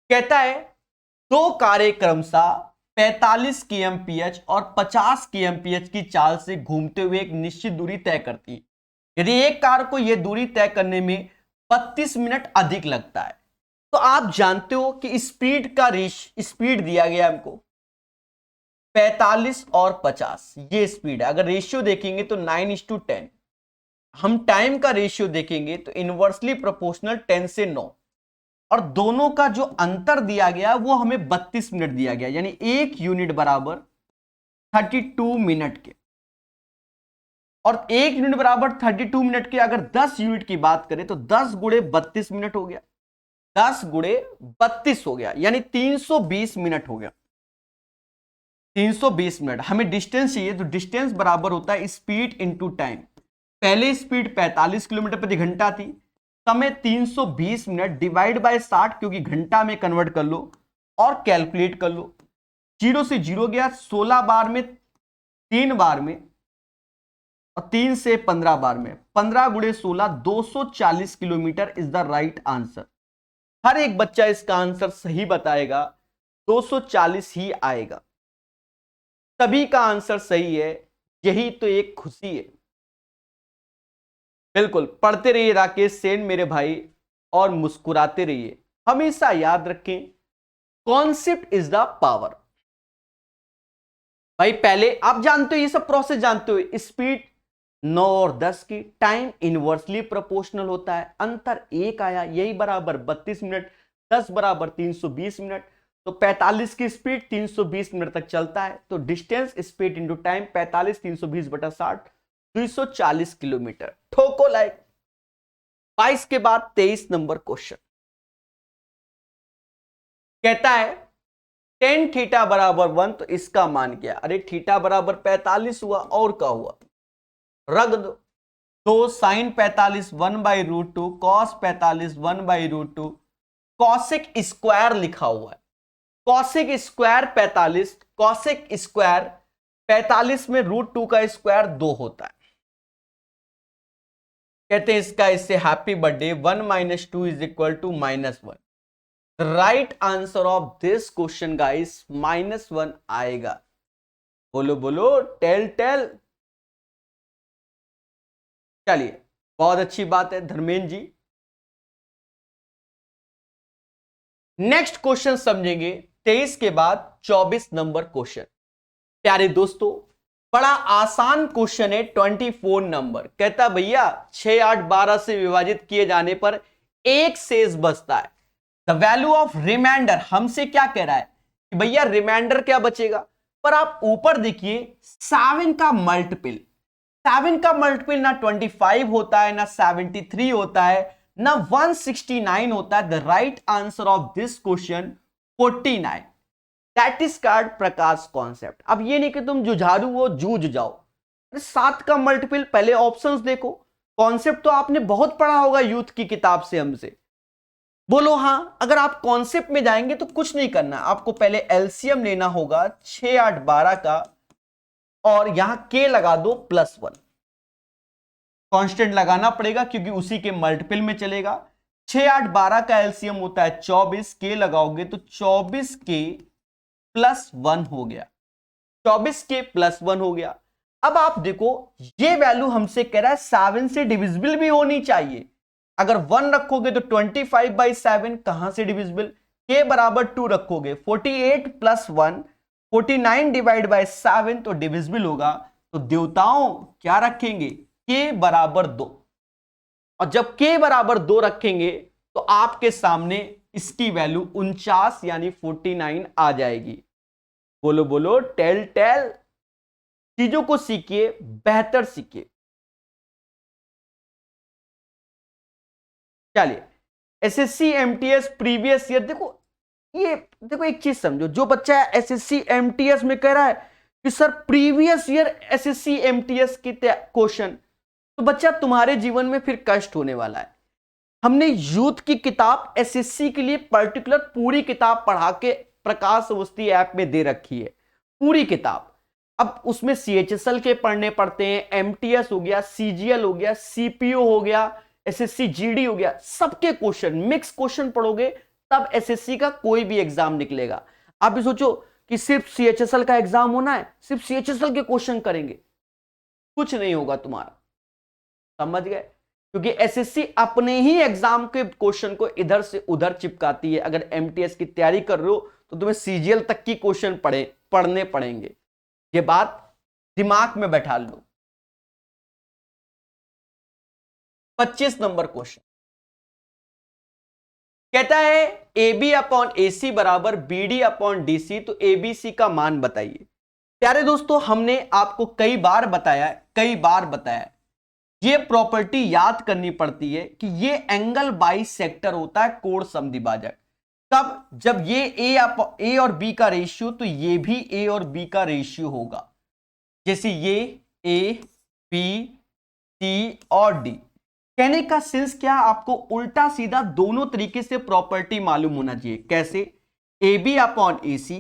कहता है दो कारें क्रमशः 45 kmph और 50 kmph की चाल से घूमते हुए एक निश्चित दूरी तय करती है। यदि एक कार को यह दूरी तय करने में 32 मिनट अधिक लगता है, तो आप जानते हो कि स्पीड दिया गया हमको 45 और 50, ये स्पीड है। अगर रेशियो देखेंगे तो 9:10। हम टाइम का रेशियो देखेंगे तो इनवर्सली प्रोपोर्शनल 10 से 9, और दोनों का जो अंतर दिया गया वो हमें 32 मिनट दिया गया, यानी एक यूनिट बराबर 32 मिनट के, और एक यूनिट बराबर 32 मिनट के। अगर 10 यूनिट की बात करें तो 10 गुणे 32 मिनट हो गया, 10 गुणे 32 हो गया, यानी 320 मिनट हो गया। 320 मिनट। हमें डिस्टेंस चाहिए तो डिस्टेंस बराबर होता है स्पीड इंटू टाइम। पहले स्पीड 45 किलोमीटर प्रति घंटा थी, समय 320 मिनट डिवाइड बाय 60, क्योंकि घंटा में कन्वर्ट कर लो और कैलकुलेट कर लो। 0 से 0 गया, 16 बार में, 3 बार में, और 3 से 15 बार में, 15 गुणे 16, 240 kilometre is the right answer. हर एक बच्चा इसका आंसर सही बताएगा, 240 ही आएगा। सभी का आंसर सही है, यही तो एक खुशी है। बिल्कुल, पढ़ते रहिए राकेश सेन मेरे भाई, और मुस्कुराते रहिए। हमेशा याद रखें, कॉन्सेप्ट इज द पावर। भाई पहले आप जानते हो, ये सब प्रोसेस जानते हो, स्पीड 9 और 10 की, टाइम इनवर्सली प्रोपोर्शनल होता है, अंतर 1 आया, यही बराबर 32 मिनट, 10 बराबर 320 मिनट, तो 45 की स्पीड 320 मिनट तक चलता है, तो distance speed into time 45 320/60 240 kilometre. ठोको लाइक। 22 के बाद 23 नंबर क्वेश्चन कहता है tan थीटा बराबर 1, तो इसका मान क्या? अरे थीटा बराबर 45 हुआ, और क्या हुआ? रख दो। तो साइन 45 1/√2, कॉस 45 1/√2, कॉसेक स्क्वायर लिखा हुआ है, कॉसेक स्क्वायर 45, कॉसेक स्क्वायर 45 में √2 का स्क्वायर 2 होता है। कहते हैं इसका इससे happy birthday, 1 - 2 = -1। Right answer of this question guys -1 आएगा। बोलो बोलो, टेल टेल। चलिए, बहुत अच्छी बात है धर्मेंद्र जी। नेक्स्ट क्वेश्चन समझेंगे 23 के बाद 24 नंबर क्वेश्चन। प्यारे दोस्तों, बड़ा आसान क्वेश्चन है। 24 नंबर कहता भैया 6 8 12 से विभाजित किए जाने पर एक शेष बचता है। द वैल्यू ऑफ रिमाइंडर, हमसे क्या कह रहा है कि भैया रिमाइंडर क्या बचेगा? पर आप ऊपर देखिए 7 का मल्टीपल, 7 का मल्टीपल ना 25 होता है, ना 73 होता है, ना 169 होता है। The right answer of this question 49। That is called Prakash concept. अब ये नहीं कि तुम जुझारू हो जूझ जाओ। अरे 7 का मल्टीपल, पहले ऑप्शंस देखो। कॉन्सेप्ट तो आपने बहुत पढ़ा होगा यूथ की किताब से हमसे। बोलो हाँ। अगर आप कॉन्सेप्ट में जाएंगे तो कुछ नहीं करना, आपको पहले एलसीएम लेना होगा 6 8 12 का, और यहां के लगा दो +1। कांस्टेंट लगाना पड़ेगा क्योंकि उसी के मल्टीपल में चलेगा। 6 8 12 का एलसीएम होता है 24, के लगाओगे तो 24 के +1 हो गया, 24 के +1 हो गया। अब आप देखो ये वैल्यू हमसे कह रहा है 7 से डिविजिबल भी होनी चाहिए। अगर 1 रखोगे तो 25/7 कहां से डिविजिबल? के बराबर 2 रखोगे, 48 + 1 49 डिवाइड बाय 7 तो डिविजिबल होगा। तो देवताओं क्या रखेंगे? के बराबर 2। और जब के बराबर 2 रखेंगे तो आपके सामने इसकी वैल्यू 49 यानी 49 आ जाएगी। बोलो बोलो, टेल टेल। चीजों को सीखिए, बेहतर सीखिए। चलिए, एसएससी एमटीएस प्रीवियस ईयर, देखो ये देखो एक चीज समझो, जो बच्चा एसएससी एमटीएस में कह रहा है कि sir previous year SSC MTS के क्वेश्चन, तो बच्चा तुम्हारे जीवन में फिर कष्ट होने वाला है। हमने यूथ की किताब एसएससी के लिए पर्टिकुलर पूरी किताब पढ़ा के प्रकाश अवस्थी ऐप में दे रखी है, पूरी किताब। अब उसमें सीएचएसएल के पढ़ने पड़ते हैं, एमटीएस हो गया, सीजीएल हो गया, सीपीओ हो गया, एसएससी जीडी हो गया, सबके क्वेश्चन मिक्स क्वेश्चन पढ़ोगे तब एसएससी का कोई भी एग्जाम निकलेगा। आप भी सोचो कि सिर्फ सीएचएसएल का एग्जाम होना है, सिर्फ सीएचएसएल के क्वेश्चन करेंगे, कुछ नहीं होगा तुम्हारा, समझ गए? क्योंकि एसएससी अपने ही एग्जाम के क्वेश्चन को इधर से उधर चिपकाती है। अगर एमटीएस की तैयारी कर रहे हो तो तुम्हें सीजीएल तक की क्वेश्चन पढ़ने पड़ेंगे, ये बात दिमाग में बैठा लो। 25 नंबर क्वेश्चन कहता है A B upon A C बराबर B D upon D C, तो ए बी सी का मान बताइए। प्यारे दोस्तों, हमने आपको कई बार बताया ये प्रॉपर्टी याद करनी पड़ती है कि ये एंगल बाई सेक्टर होता है, कोण समद्विभाजक। कब? जब ये ए और बी का रेशियो, तो ये भी ए और बी का रेशियो होगा। जैसे ये ए बी सी और डी। कहने का सेंस क्या, आपको उल्टा सीधा दोनों तरीके से प्रॉपर्टी मालूम होना चाहिए। कैसे? A B upon A C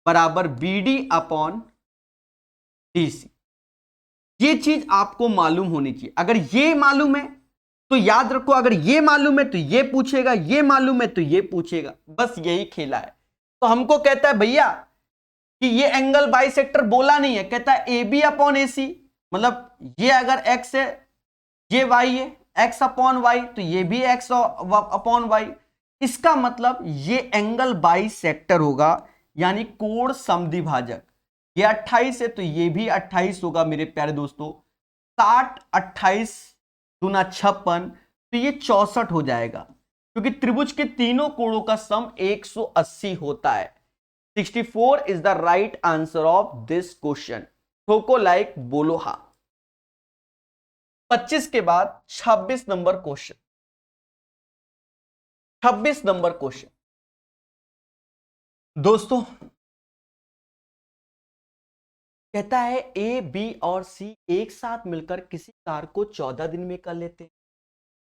बराबर B D upon D C, ये चीज आपको मालूम होनी चाहिए। अगर ये मालूम है तो याद रखो, अगर ये मालूम है तो ये पूछेगा, ये मालूम है तो ये पूछेगा, बस यही खेला है। तो हमको कहता है भैया कि ये एंगल बाई सेक्टर बोला नहीं है, कहता है ए बी अपॉन ए सी, मतलब ये अगर x है ये y है, x अपॉन वाई, तो ये भी x अपॉन वाई। इसका मतलब ये एंगल बाई सेक्टर होगा, यानी कोण समद्विभाजक। ये 28 है तो ये भी 28 होगा मेरे प्यारे दोस्तों। 60 28 दूना 56, तो ये 64 हो जाएगा, क्योंकि त्रिभुज के तीनों कोणों का सम 180 होता है। 64 is the right answer of this question. ठोको लाइक, बोलो हा। 25 के बाद 26 नंबर क्वेश्चन। 26 नंबर क्वेश्चन दोस्तों कहता है ए बी और सी एक साथ मिलकर किसी कार्य को 14 दिन में कर लेते हैं।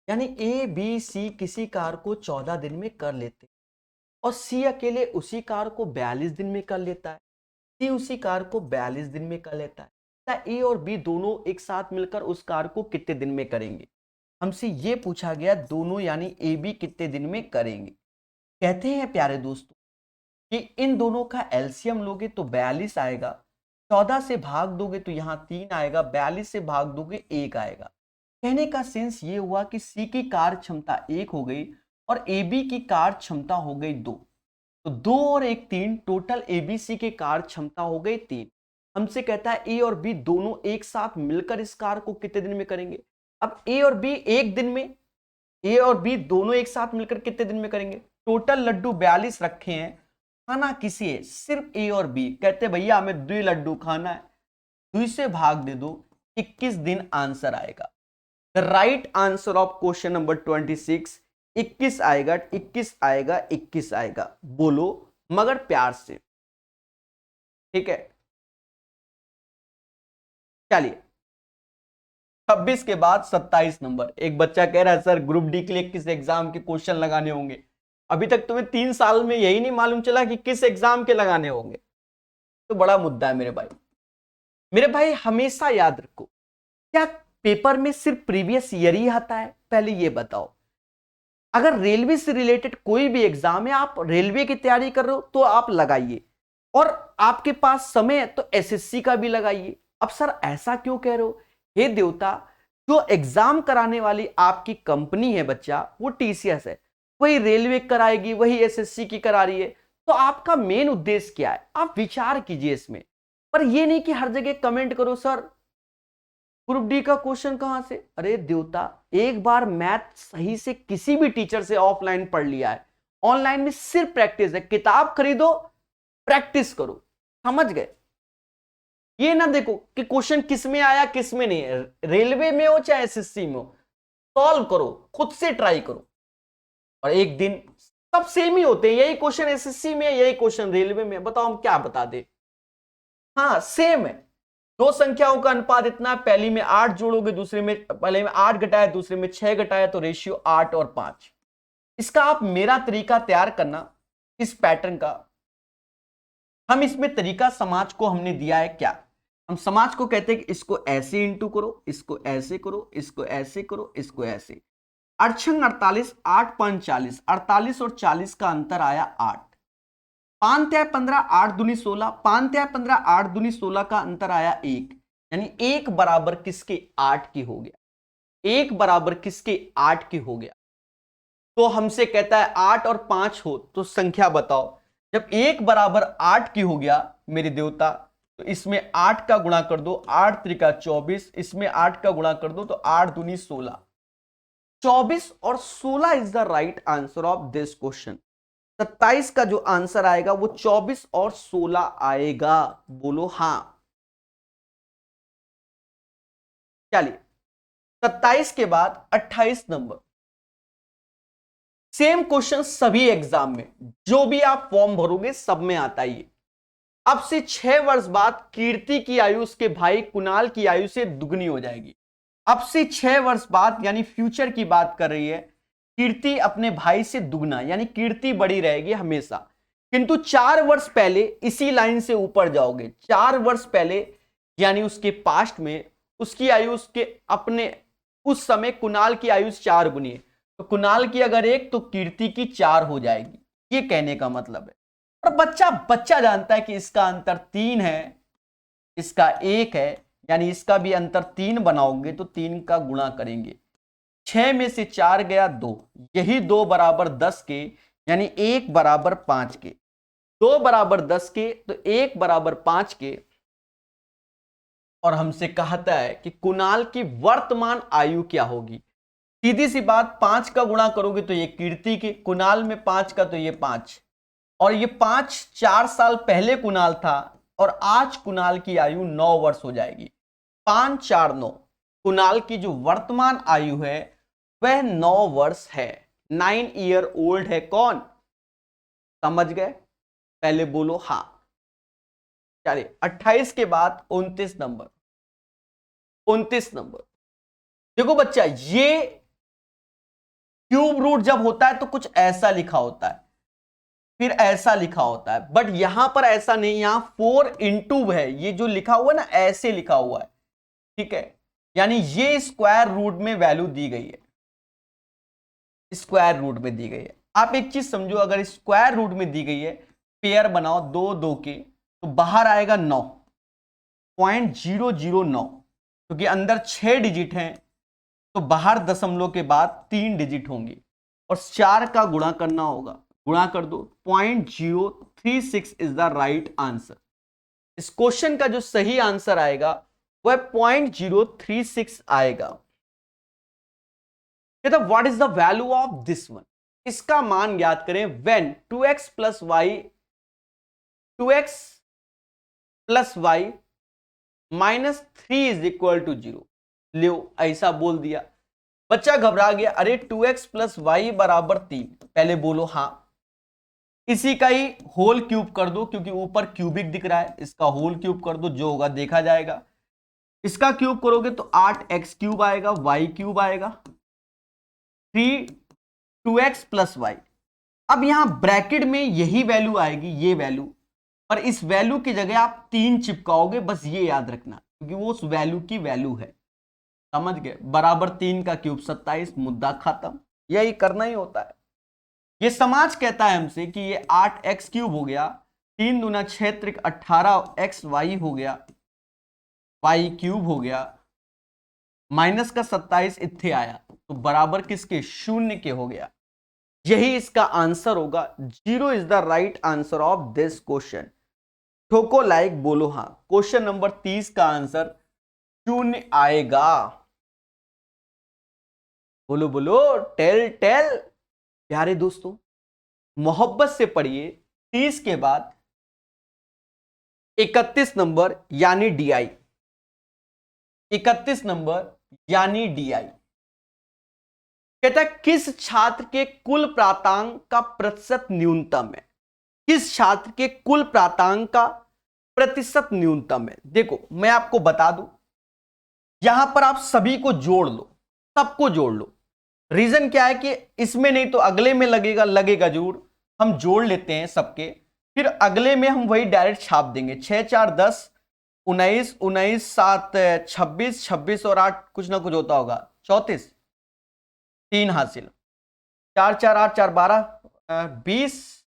यानी ए बी सी किसी कार्य को 14 दिन में कर लेते हैं और सी अकेले उसी कार्य को 42 दिन में कर लेता है। सी उसी कार्य को 42 दिन में कर लेता है। ए और बी दोनों एक साथ मिलकर उस कार्य को कितने दिन में करेंगे? हमसे ये पूछा गया, दोनों यानी ए बी कितने दिन में करेंगे। कहते हैं प्यारे दोस्तों कि इन दोनों का एलसीएम लोगे तो 42 आएगा, 14 से भाग दोगे तो यहाँ 3 आएगा, 42 से भाग दोगे 1 आएगा। कहने का सेंस ये हुआ कि सी की कार्य क्षमता 1 हो गई और ए बी की कार्य क्षमता हो गई 2, तो 2 और 1 3, टोटल ए बी सी के कार्य क्षमता हो गई 3। हमसे कहता है ए और बी दोनों एक साथ मिलकर इस कार्य को कितने दिन में करेंगे। अब ए और बी एक दिन में, ए और बी दोनों एक साथ मिलकर कितने दिन में करेंगे? टोटल लड्डू 42 रखे हैं, खाना किसी है सिर्फ ए और बी। कहते भैया हमें 2 लड्डू खाना है, 2 से भाग दे दो, 21 दिन आंसर आएगा। The right answer of question number 26 21 आएगा, 21 आएगा, 21 आएगा। बोलो मगर प्यार से, ठीक है। चलिए 26 के बाद 27 नंबर। एक बच्चा कह रहा है सर ग्रुप डी के लिए किस एग्जाम के क्वेश्चन लगाने होंगे? अभी तक तुम्हें 3 साल में यही नहीं मालूम चला कि किस एग्जाम के लगाने होंगे, तो बड़ा मुद्दा है मेरे भाई। मेरे भाई हमेशा याद रखो, क्या पेपर में सिर्फ प्रीवियस ईयर ही आता है? पहले ये बताओ। अगर रेलवे से रिलेटेड कोई भी एग्जाम है, आप रेलवे की तैयारी कर रहे हो तो आप लगाइए, और आपके पास समय है तो एसएससी का भी लगाइए। अब सर ऐसा क्यों कह रहे हो? हे देवता, जो एग्जाम कराने वाली आपकी कंपनी है बच्चा, वो टीसीएस है, वही रेलवे कराएगी, वही एसएससी की करा रही है, तो आपका मेन उद्देश्य क्या है? आप विचार कीजिए इसमें। पर ये नहीं कि हर जगह कमेंट करो सर ग्रुप डी का क्वेश्चन कहां से। अरे देवता, एक बार मैथ सही से किसी भी टीचर से ऑफलाइन पढ़ लिया है, ऑनलाइन में सिर्फ प्रैक्टिस है। किताब खरीदो, प्रैक्टिस करो, समझ गए? ये ना देखो कि क्वेश्चन किस में आया किस में नहीं, रेलवे में हो चाहे एसएससी में हो, सॉल्व करो, खुद से ट्राई करो, और एक दिन सब सेम ही होते हैं। यही क्वेश्चन एसएससी में, यही क्वेश्चन रेलवे में, बताओ हम क्या बता दे। हाँ सेम है, दो संख्याओं का अनुपात इतना, पहली में 8 जोड़ोगे, दूसरे में, पहले में 8 घटाया, दूसरे में 6 घटाया, तो रेशियो 8 और 5। इसका आप मेरा तरीका तैयार करना, इस पैटर्न का। हम इसमें तरीका समाज को हमने दिया है क्या, हम समाज को कहते हैं कि इसको ऐसे इंटू करो, इसको ऐसे करो, इसको ऐसे करो, इसको ऐसे। 8 छंग 48, 8 5 40, 48 और 40 का अंतर आया 8। 5 तिया 15, 8 दूनी 16, 5 तिया 15, 8 दूनी 16 का अंतर आया 1, यानी 1 बराबर किसके 8 की हो गया, 1 बराबर किसके 8 की हो गया। तो हमसे कहता है 8 और 5 हो तो संख्या बताओ। जब 1 बराबर 8 की हो गया मेरे देवता, तो इसमें 8 का गुणा कर दो, 8 त्रिका 24, इसमें 8 का गुणा कर दो तो 8 दूनी 16। 24 और 16 is the right answer of this question. 27 का जो आंसर आएगा वो 24 और 16 आएगा, बोलो हां। चलिए 27 के बाद 28 नंबर, सेम क्वेश्चन सभी एग्जाम में, जो भी आप फॉर्म भरोगे सब में आता ही है। अब से 6 वर्ष बाद कीर्ति की आयु उसके भाई कुणाल की आयु से दुगनी हो जाएगी। अब से 6 वर्ष बाद, यानी फ्यूचर की बात कर रही है, कीर्ति अपने भाई से दुगना, यानी कीर्ति बड़ी रहेगी हमेशा। किंतु 4 वर्ष पहले, इसी लाइन से ऊपर जाओगे, 4 वर्ष पहले यानी उसके पास्ट में, उसकी आयु उसके अपने उस समय कुणाल की आयु 4 गुनी है, तो कुणाल की अगर 1 तो कीर्ति की 4 हो जाएगी, ये कहने का मतलब है। और बच्चा जानता है कि इसका अंतर 3 है, इसका 1 है, यानी इसका भी अंतर 3 बनाओगे तो 3 का गुणा करेंगे। 6 में से 4 गया 2, यही 2 बराबर 10 के, यानी 1 बराबर 5 के, 2 बराबर 10 के तो 1 बराबर 5 के। और हमसे कहता है कि कुणाल की वर्तमान आयु क्या होगी। सीधी सी बात, 5 का गुणा करोगे तो ये कीर्ति की, कुणाल में 5 का तो ये 5, और ये 5 4 साल पहले कुणाल था, और आज कुणाल की आयु 9 वर्ष हो जाएगी। 5 4 9, कुणाल की जो वर्तमान आयु है वह 9 वर्ष है, 9 ईयर ओल्ड है। कौन, समझ गए, पहले बोलो हां। चलिए 28 के बाद 29 नंबर, 29 नंबर देखो बच्चा, ये क्यूब रूट जब होता है तो कुछ ऐसा लिखा होता है, फिर ऐसा लिखा होता है, बट यहां पर ऐसा नहीं, यहां 4 इंटू है, ये जो लिखा हुआ है ना ऐसे लिखा हुआ है, ठीक है, यानी ये स्क्वायर रूट में वैल्यू दी गई है, स्क्वायर रूट में दी गई है। आप एक चीज समझो, अगर स्क्वायर रूट में दी गई है, पेयर बनाओ 2 2 के, तो बाहर आएगा 9.009, क्योंकि अंदर 6 डिजिट हैं, तो बाहर दशमलव के बाद 3 डिजिट होंगे, और 4 का गुणा करना होगा, गुणा कर दो, 0.036 इज द राइट आंसर। इस क्वेश्चन का जो सही आंसर आएगा वह 0.036 आएगा। What is the value of this one, इसका मान ज्ञात करें। When 2x plus Y minus 3 is equal to 0। लो ऐसा बोल दिया, बच्चा घबरा गया, अरे 2x प्लस वाई बराबर 3, पहले बोलो हां। इसी का ही होल क्यूब कर दो, क्योंकि ऊपर क्यूबिक दिख रहा है, इसका होल क्यूब कर दो, जो होगा देखा जाएगा। इसका क्यूब करोगे तो 8x क्यूब आएगा, y क्यूब आएगा, 2x प्लस वाई। अब यहां ब्रैकेट में यही वैल्यू आएगी, ये वैल्यू, और इस वैल्यू की जगह आप 3 चिपकाओगे, बस ये याद रखना, क्योंकि वो उस वैल्यू की वैल्यू है, समझ गए। बराबर 3 का क्यूब 27, मुद्दा खत्म, यही करना ही होता है। ये समाज कहता है हमसे कि ये 8x क्यूब हो गया, 3 दूना 6 त्रिक 18x वाई हो गया, वाई क्यूब हो गया, माइनस का 27 इत्थे आया, तो बराबर किसके, 0 के हो गया। यही इसका आंसर होगा। 0 is the right answer of this question. ठोको लाइक, बोलो हां। क्वेश्चन नंबर 30 का आंसर 0 आएगा, बोलो बोलो, टेल टेल। प्यारे दोस्तों मोहब्बत से पढ़िए 30 के बाद 31 नंबर यानी डीआई, 31 नंबर यानी डीआई। कहता है किस छात्र के कुल प्राप्तांक का प्रतिशत न्यूनतम है? किस छात्र के कुल प्राप्तांक का प्रतिशत न्यूनतम है? देखो मैं आपको बता दूं, यहां पर आप सभी को जोड़ लो, सबको जोड़ लो। रीजन क्या है कि इसमें नहीं तो अगले में लगेगा, लगेगा जरूर। हम जोड़ लेते हैं सबके, फिर अगले में हम वही डायरेक्ट छाप देंगे। 6 4 10, 19 19 7 26, 26 और 8 कुछ ना कुछ होता होगा 34, 3 हासिल, 4 4 8 4 12, 20,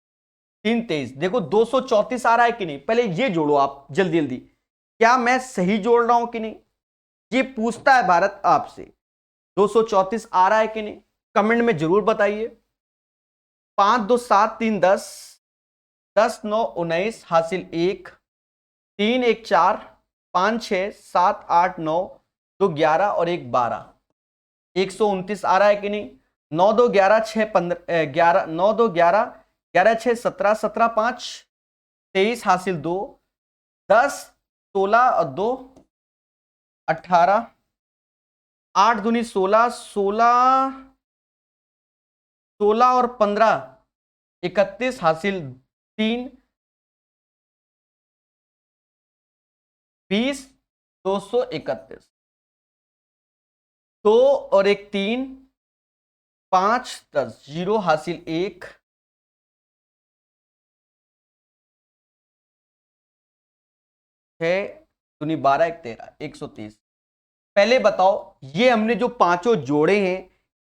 3 23। देखो 234 आ रहा है कि नहीं? पहले ये जोड़ो आप जल्दी जल्दी, क्या मैं सही जोड़ रहा हूं कि नहीं? ये पूछता है भारत आपसे, 234 आ रहा है कि नहीं? कमेंट में जरूर बताइए। 5 2 7 3 10, 10 9 19 हासिल 1, 3 1 4, 5 6 7 8 9, 2 11 और 1 12, 129 आ रहा है कि नहीं? 9 2 11 6 15 11, 9 2 11, 11 6 17, 17 5 23 हासिल 2, 10 16 और 2 18, 8 दूनी 16, 16 16 और 15 31 हासिल 3, 20 231, 2 और 1 3, 5 10, 0 हासिल 1, 6 दूनी 12 1 13, 130। पहले बताओ ये हमने जो पांचों जोड़े हैं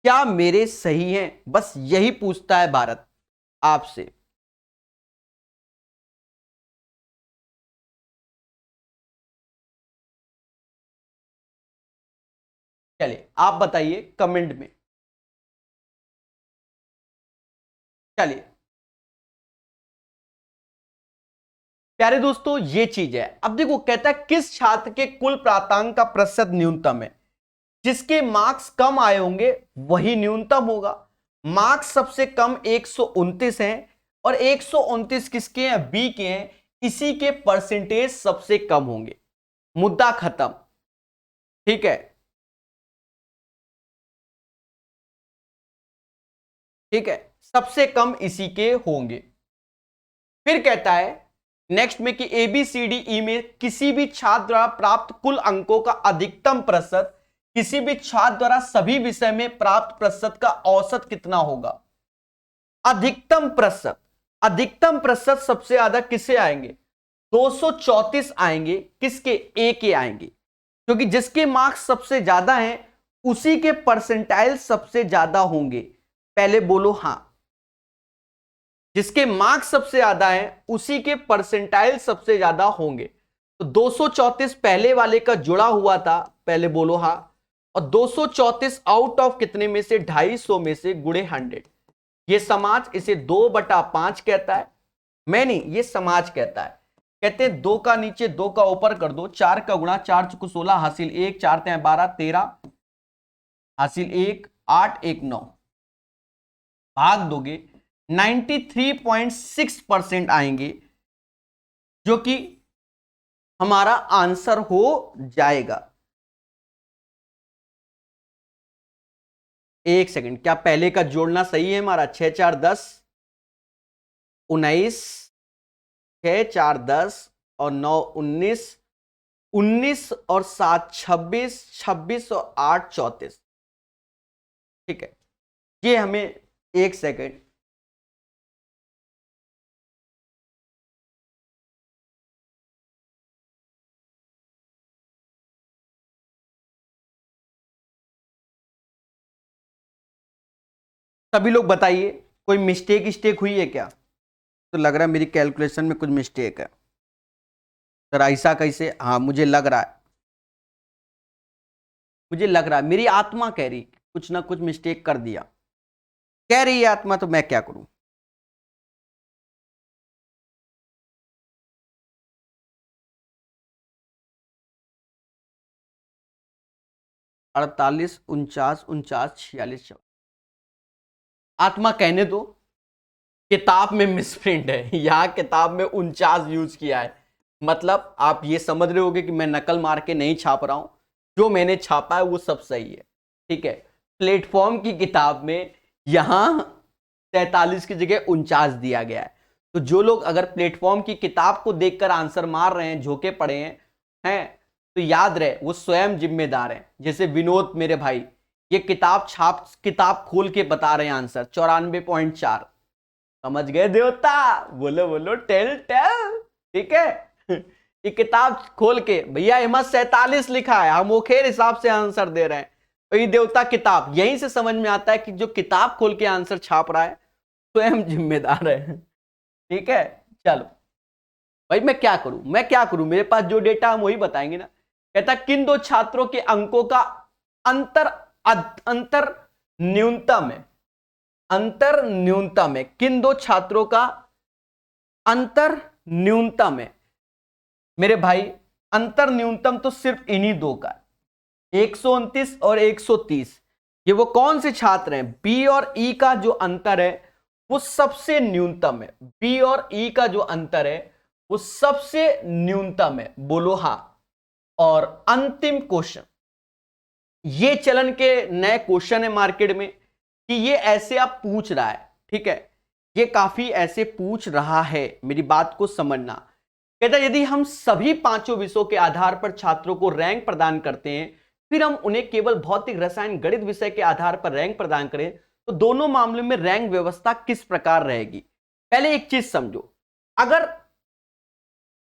क्या मेरे सही हैं? बस यही पूछता है भारत आपसे। चलिए आप बताइए कमेंट में। चलिए प्यारे दोस्तों ये चीज है। अब देखो कहता है किस छात्र के कुल प्राप्तांक का प्रतिशत न्यूनतम है? जिसके मार्क्स कम आए होंगे वही न्यूनतम होगा। मार्क्स सबसे कम 129 हैं और 129 किसके हैं? बी के हैं। इसी के परसेंटेज सबसे कम होंगे। मुद्दा खत्म। ठीक है, ठीक है, सबसे कम इसी के होंगे। फिर कहता है नेक्स्ट में कि ABCDE में किसी भी छात्र द्वारा प्राप्त कुल अंकों का अधिकतम प्रतिशत किसी भी छात्र द्वारा सभी विषय में प्राप्त प्रतिशत का औसत कितना होगा? अधिकतम प्रतिशत, अधिकतम प्रतिशत सबसे ज्यादा किसे आएंगे? 234 आएंगे। किसके? ए के आएंगे, क्योंकि जिसके मार्क्स सबसे ज्यादा हैं उसी के परसेंटाइल सबसे ज्यादा होंगे। पहले बोलो हां। जिसके मार्क्स सबसे ज्यादा हैं उसी के परसेंटाइल सबसे ज्यादा होंगे। तो 234 पहले वाले का जुड़ा हुआ था, पहले बोलो हां। और 234 आउट ऑफ कितने में से? 250 में से गुणे 100। ये समाज इसे 2/5 कहता है। मैं नहीं, ये समाज कहता है। कहते हैं 2 का नीचे 2 का ऊपर कर दो, 4 का गुणा, 4 चुको 16 हासिल 1, 4 3 12 13 हासिल 1, 8 1 9, भाग दोगे 93.6% आएंगे, जो कि हमारा आंसर हो जाएगा। एक सेकंड, क्या पहले का जोड़ना सही है हमारा? 6 4 10 19, 6 4 10 और 9 19, 19 और 7 26, 26 और 8 34। ठीक है, ये हमें एक सेकंड, सभी लोग बताइए कोई मिस्टेक स्टेक हुई है क्या? तो लग रहा है मेरी कैलकुलेशन में कुछ मिस्टेक है। सर ऐसा कैसे? हाँ मुझे लग रहा है, मुझे लग रहा है, मेरी आत्मा कह रही कुछ ना कुछ मिस्टेक कर दिया, कह रही है आत्मा, तो मैं क्या करूं? अड़तालीस 49 49 46। आत्मा कहने दो, किताब में मिसप्रिंट है, यहां किताब में 49 यूज किया है। मतलब आप ये समझ रहे होगे कि मैं नकल मार के नहीं छाप रहा हूं, जो मैंने छापा है वो सब सही है। ठीक है, प्लेटफॉर्म की किताब में यहां 43 की जगह 49 दिया गया है। तो जो लोग अगर प्लेटफॉर्म की किताब को देखकर आंसर मार रहे हैं, झोंके पड़े हैं तो याद रहे वो स्वयं जिम्मेदार हैं। जैसे विनोद मेरे भाई, ये किताब खोल के बता रहे हैं आंसर 94.4। समझ गए देवता? बोलो बोलो, टेल टेल। ठीक है ये किताब खोल के, भैया हिम्मत 47 लिखा है, हम ओखेर हिसाब से आंसर दे रहे हैं। तो ये देवता किताब, यहीं से समझ में आता है कि जो किताब खोल के आंसर छाप रहा है स्वयं जिम्मेदार है। ठीक है, चलो भाई मैं क्या करूं, मेरे पास जो डेटा हम वही बताएंगे ना। कहता किन दो छात्रों के अंकों का अंतर न्यूनतम है, किन दो छात्रों का अंतर न्यूनतम है। मेरे भाई अंतर न्यूनतम तो सिर्फ इन्हीं दो का, 129 और 130। ये वो कौन से छात्र हैं? बी और ई का जो अंतर है वो सबसे न्यूनतम है। बी और ई का जो अंतर है वो सबसे न्यूनतम है। बोलो हां। और अंतिम क्वेश्चन, ये चलन के नए क्वेश्चन है मार्केट में कि ये ऐसे आप पूछ रहा है। ठीक है, ये काफी ऐसे पूछ रहा है, मेरी बात को समझना। कहता है यदि हम सभी पांचों विषयों के आधार पर छात्रों को रैंक प्रदान करते हैं, फिर हम उन्हें केवल भौतिक, रसायन, गणित विषय के आधार पर रैंक प्रदान करें, तो दोनों मामलों में रैंक व्यवस्था किस प्रकार रहेगी? पहले एक चीज समझो, अगर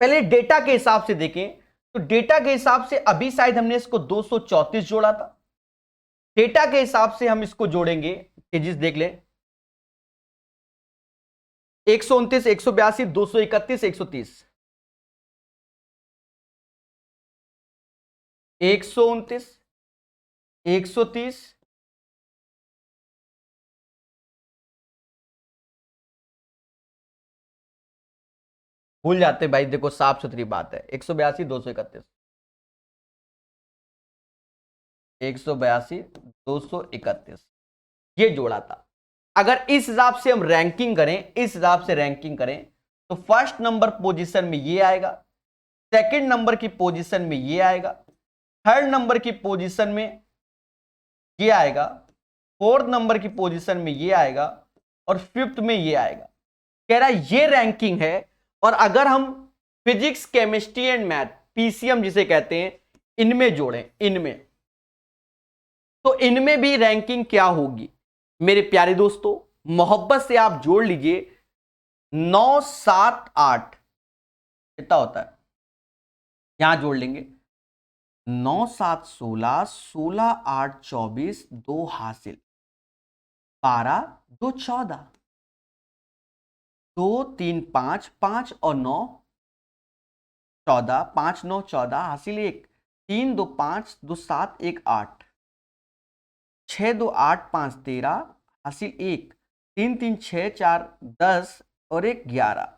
पहले डेटा के हिसाब से देखें तो डेटा के हिसाब से अभी शायद हमने इसको 234 जोड़ा था। डेटा के हिसाब से हम इसको जोड़ेंगे, तेजी से देख ले, 129, 182, 231, 130, 129, 130, भूल जाते भाई, देखो साफ सुथरी बात है, 182, 231, 182, 231 ये जोड़ा था। अगर इस हिसाब से हम रैंकिंग करें, तो फर्स्ट नंबर पोजीशन में ये आएगा, सेकंड नंबर की पोजीशन में ये आएगा, थर्ड नंबर की पोजीशन में ये आएगा, फोर्थ नंबर की पोजीशन में ये आएगा और फिफ्थ में ये आएगा। कह रहा है ये रैंकिंग है। और अगर हम physics, chemistry and math, PCM जिसे कहते हैं, इनमें जोड़ें, तो इनमें भी रैंकिंग क्या होगी मेरे प्यारे दोस्तों? मोहब्बत से आप जोड़ लीजिए, 9, 7, 8 कितना होता है, यहां जोड़ लेंगे, 9, 7, 16, 16, 8, 24, 2 हासिल, 12, 2, 14, 2, 3, 5, 5 और 9, 14, 5, 9, 14 हासिल 1, 3, 2, 5, 2, 7, 1, 8, 6, 2, 8, 5, 13 हासिल 1, 3, 3, 6, 4, 10 और 1, 11,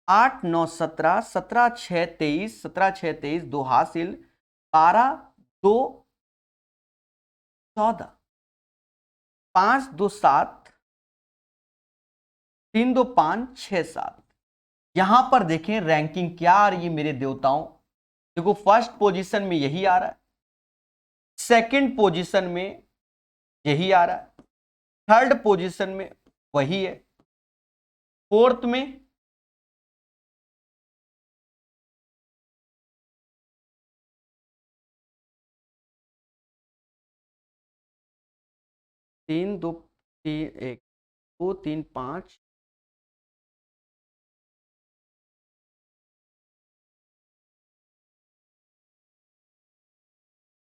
8, 9, 17, 17, 6, 23, 17, 6, 23, 2 हासिल, 12, 2, 14, 5, 2, 7, 3, 2, 5, 6, 7। यहां पर देखें रैंकिंग क्या आ रही है मेरे देवताओं। देखो फर्स्ट पोजीशन में यही आ रहा है, सेकंड पोजीशन में यही आ रहा है, थर्ड पोजीशन में वही है, फोर्थ में तीन, दो, तीन, 1, 2, 3, 5,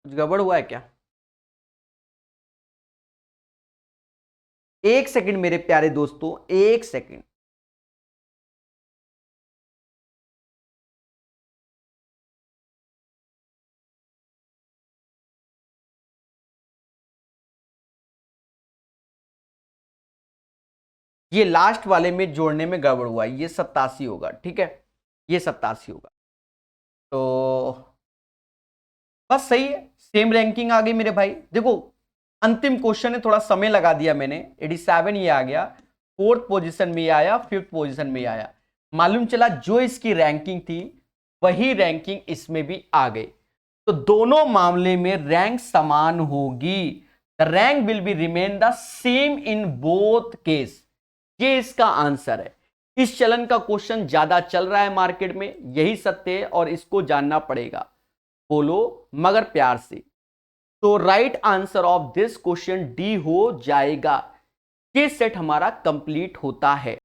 कुछ गड़बड़ हुआ है क्या? एक सेकंड मेरे प्यारे दोस्तों, एक सेकंड। ये लास्ट वाले में जोड़ने में गड़बड़ हुआ, ये 87 होगा। ठीक है, ये 87 होगा, तो बस सही है, सेम रैंकिंग आ गई मेरे भाई। देखो अंतिम क्वेश्चन है, थोड़ा समय लगा दिया मैंने, 87 ये आ गया, फोर्थ पोजीशन में आया, फिफ्थ पोजीशन में आया। मालूम चला जो इसकी रैंकिंग थी वही रैंकिंग इसमें भी आ गई। तो दोनों मामले में रैंक समान होगी। Rank will be remain the same in both case. ये इसका आंसर है। इस चलन का क्वेश्चन ज्यादा चल रहा है मार्केट में, यही सत्य है और इसको जानना पड़ेगा। बोलो मगर प्यार से। तो right answer of this question D हो जाएगा। ये सेट हमारा कंप्लीट होता है।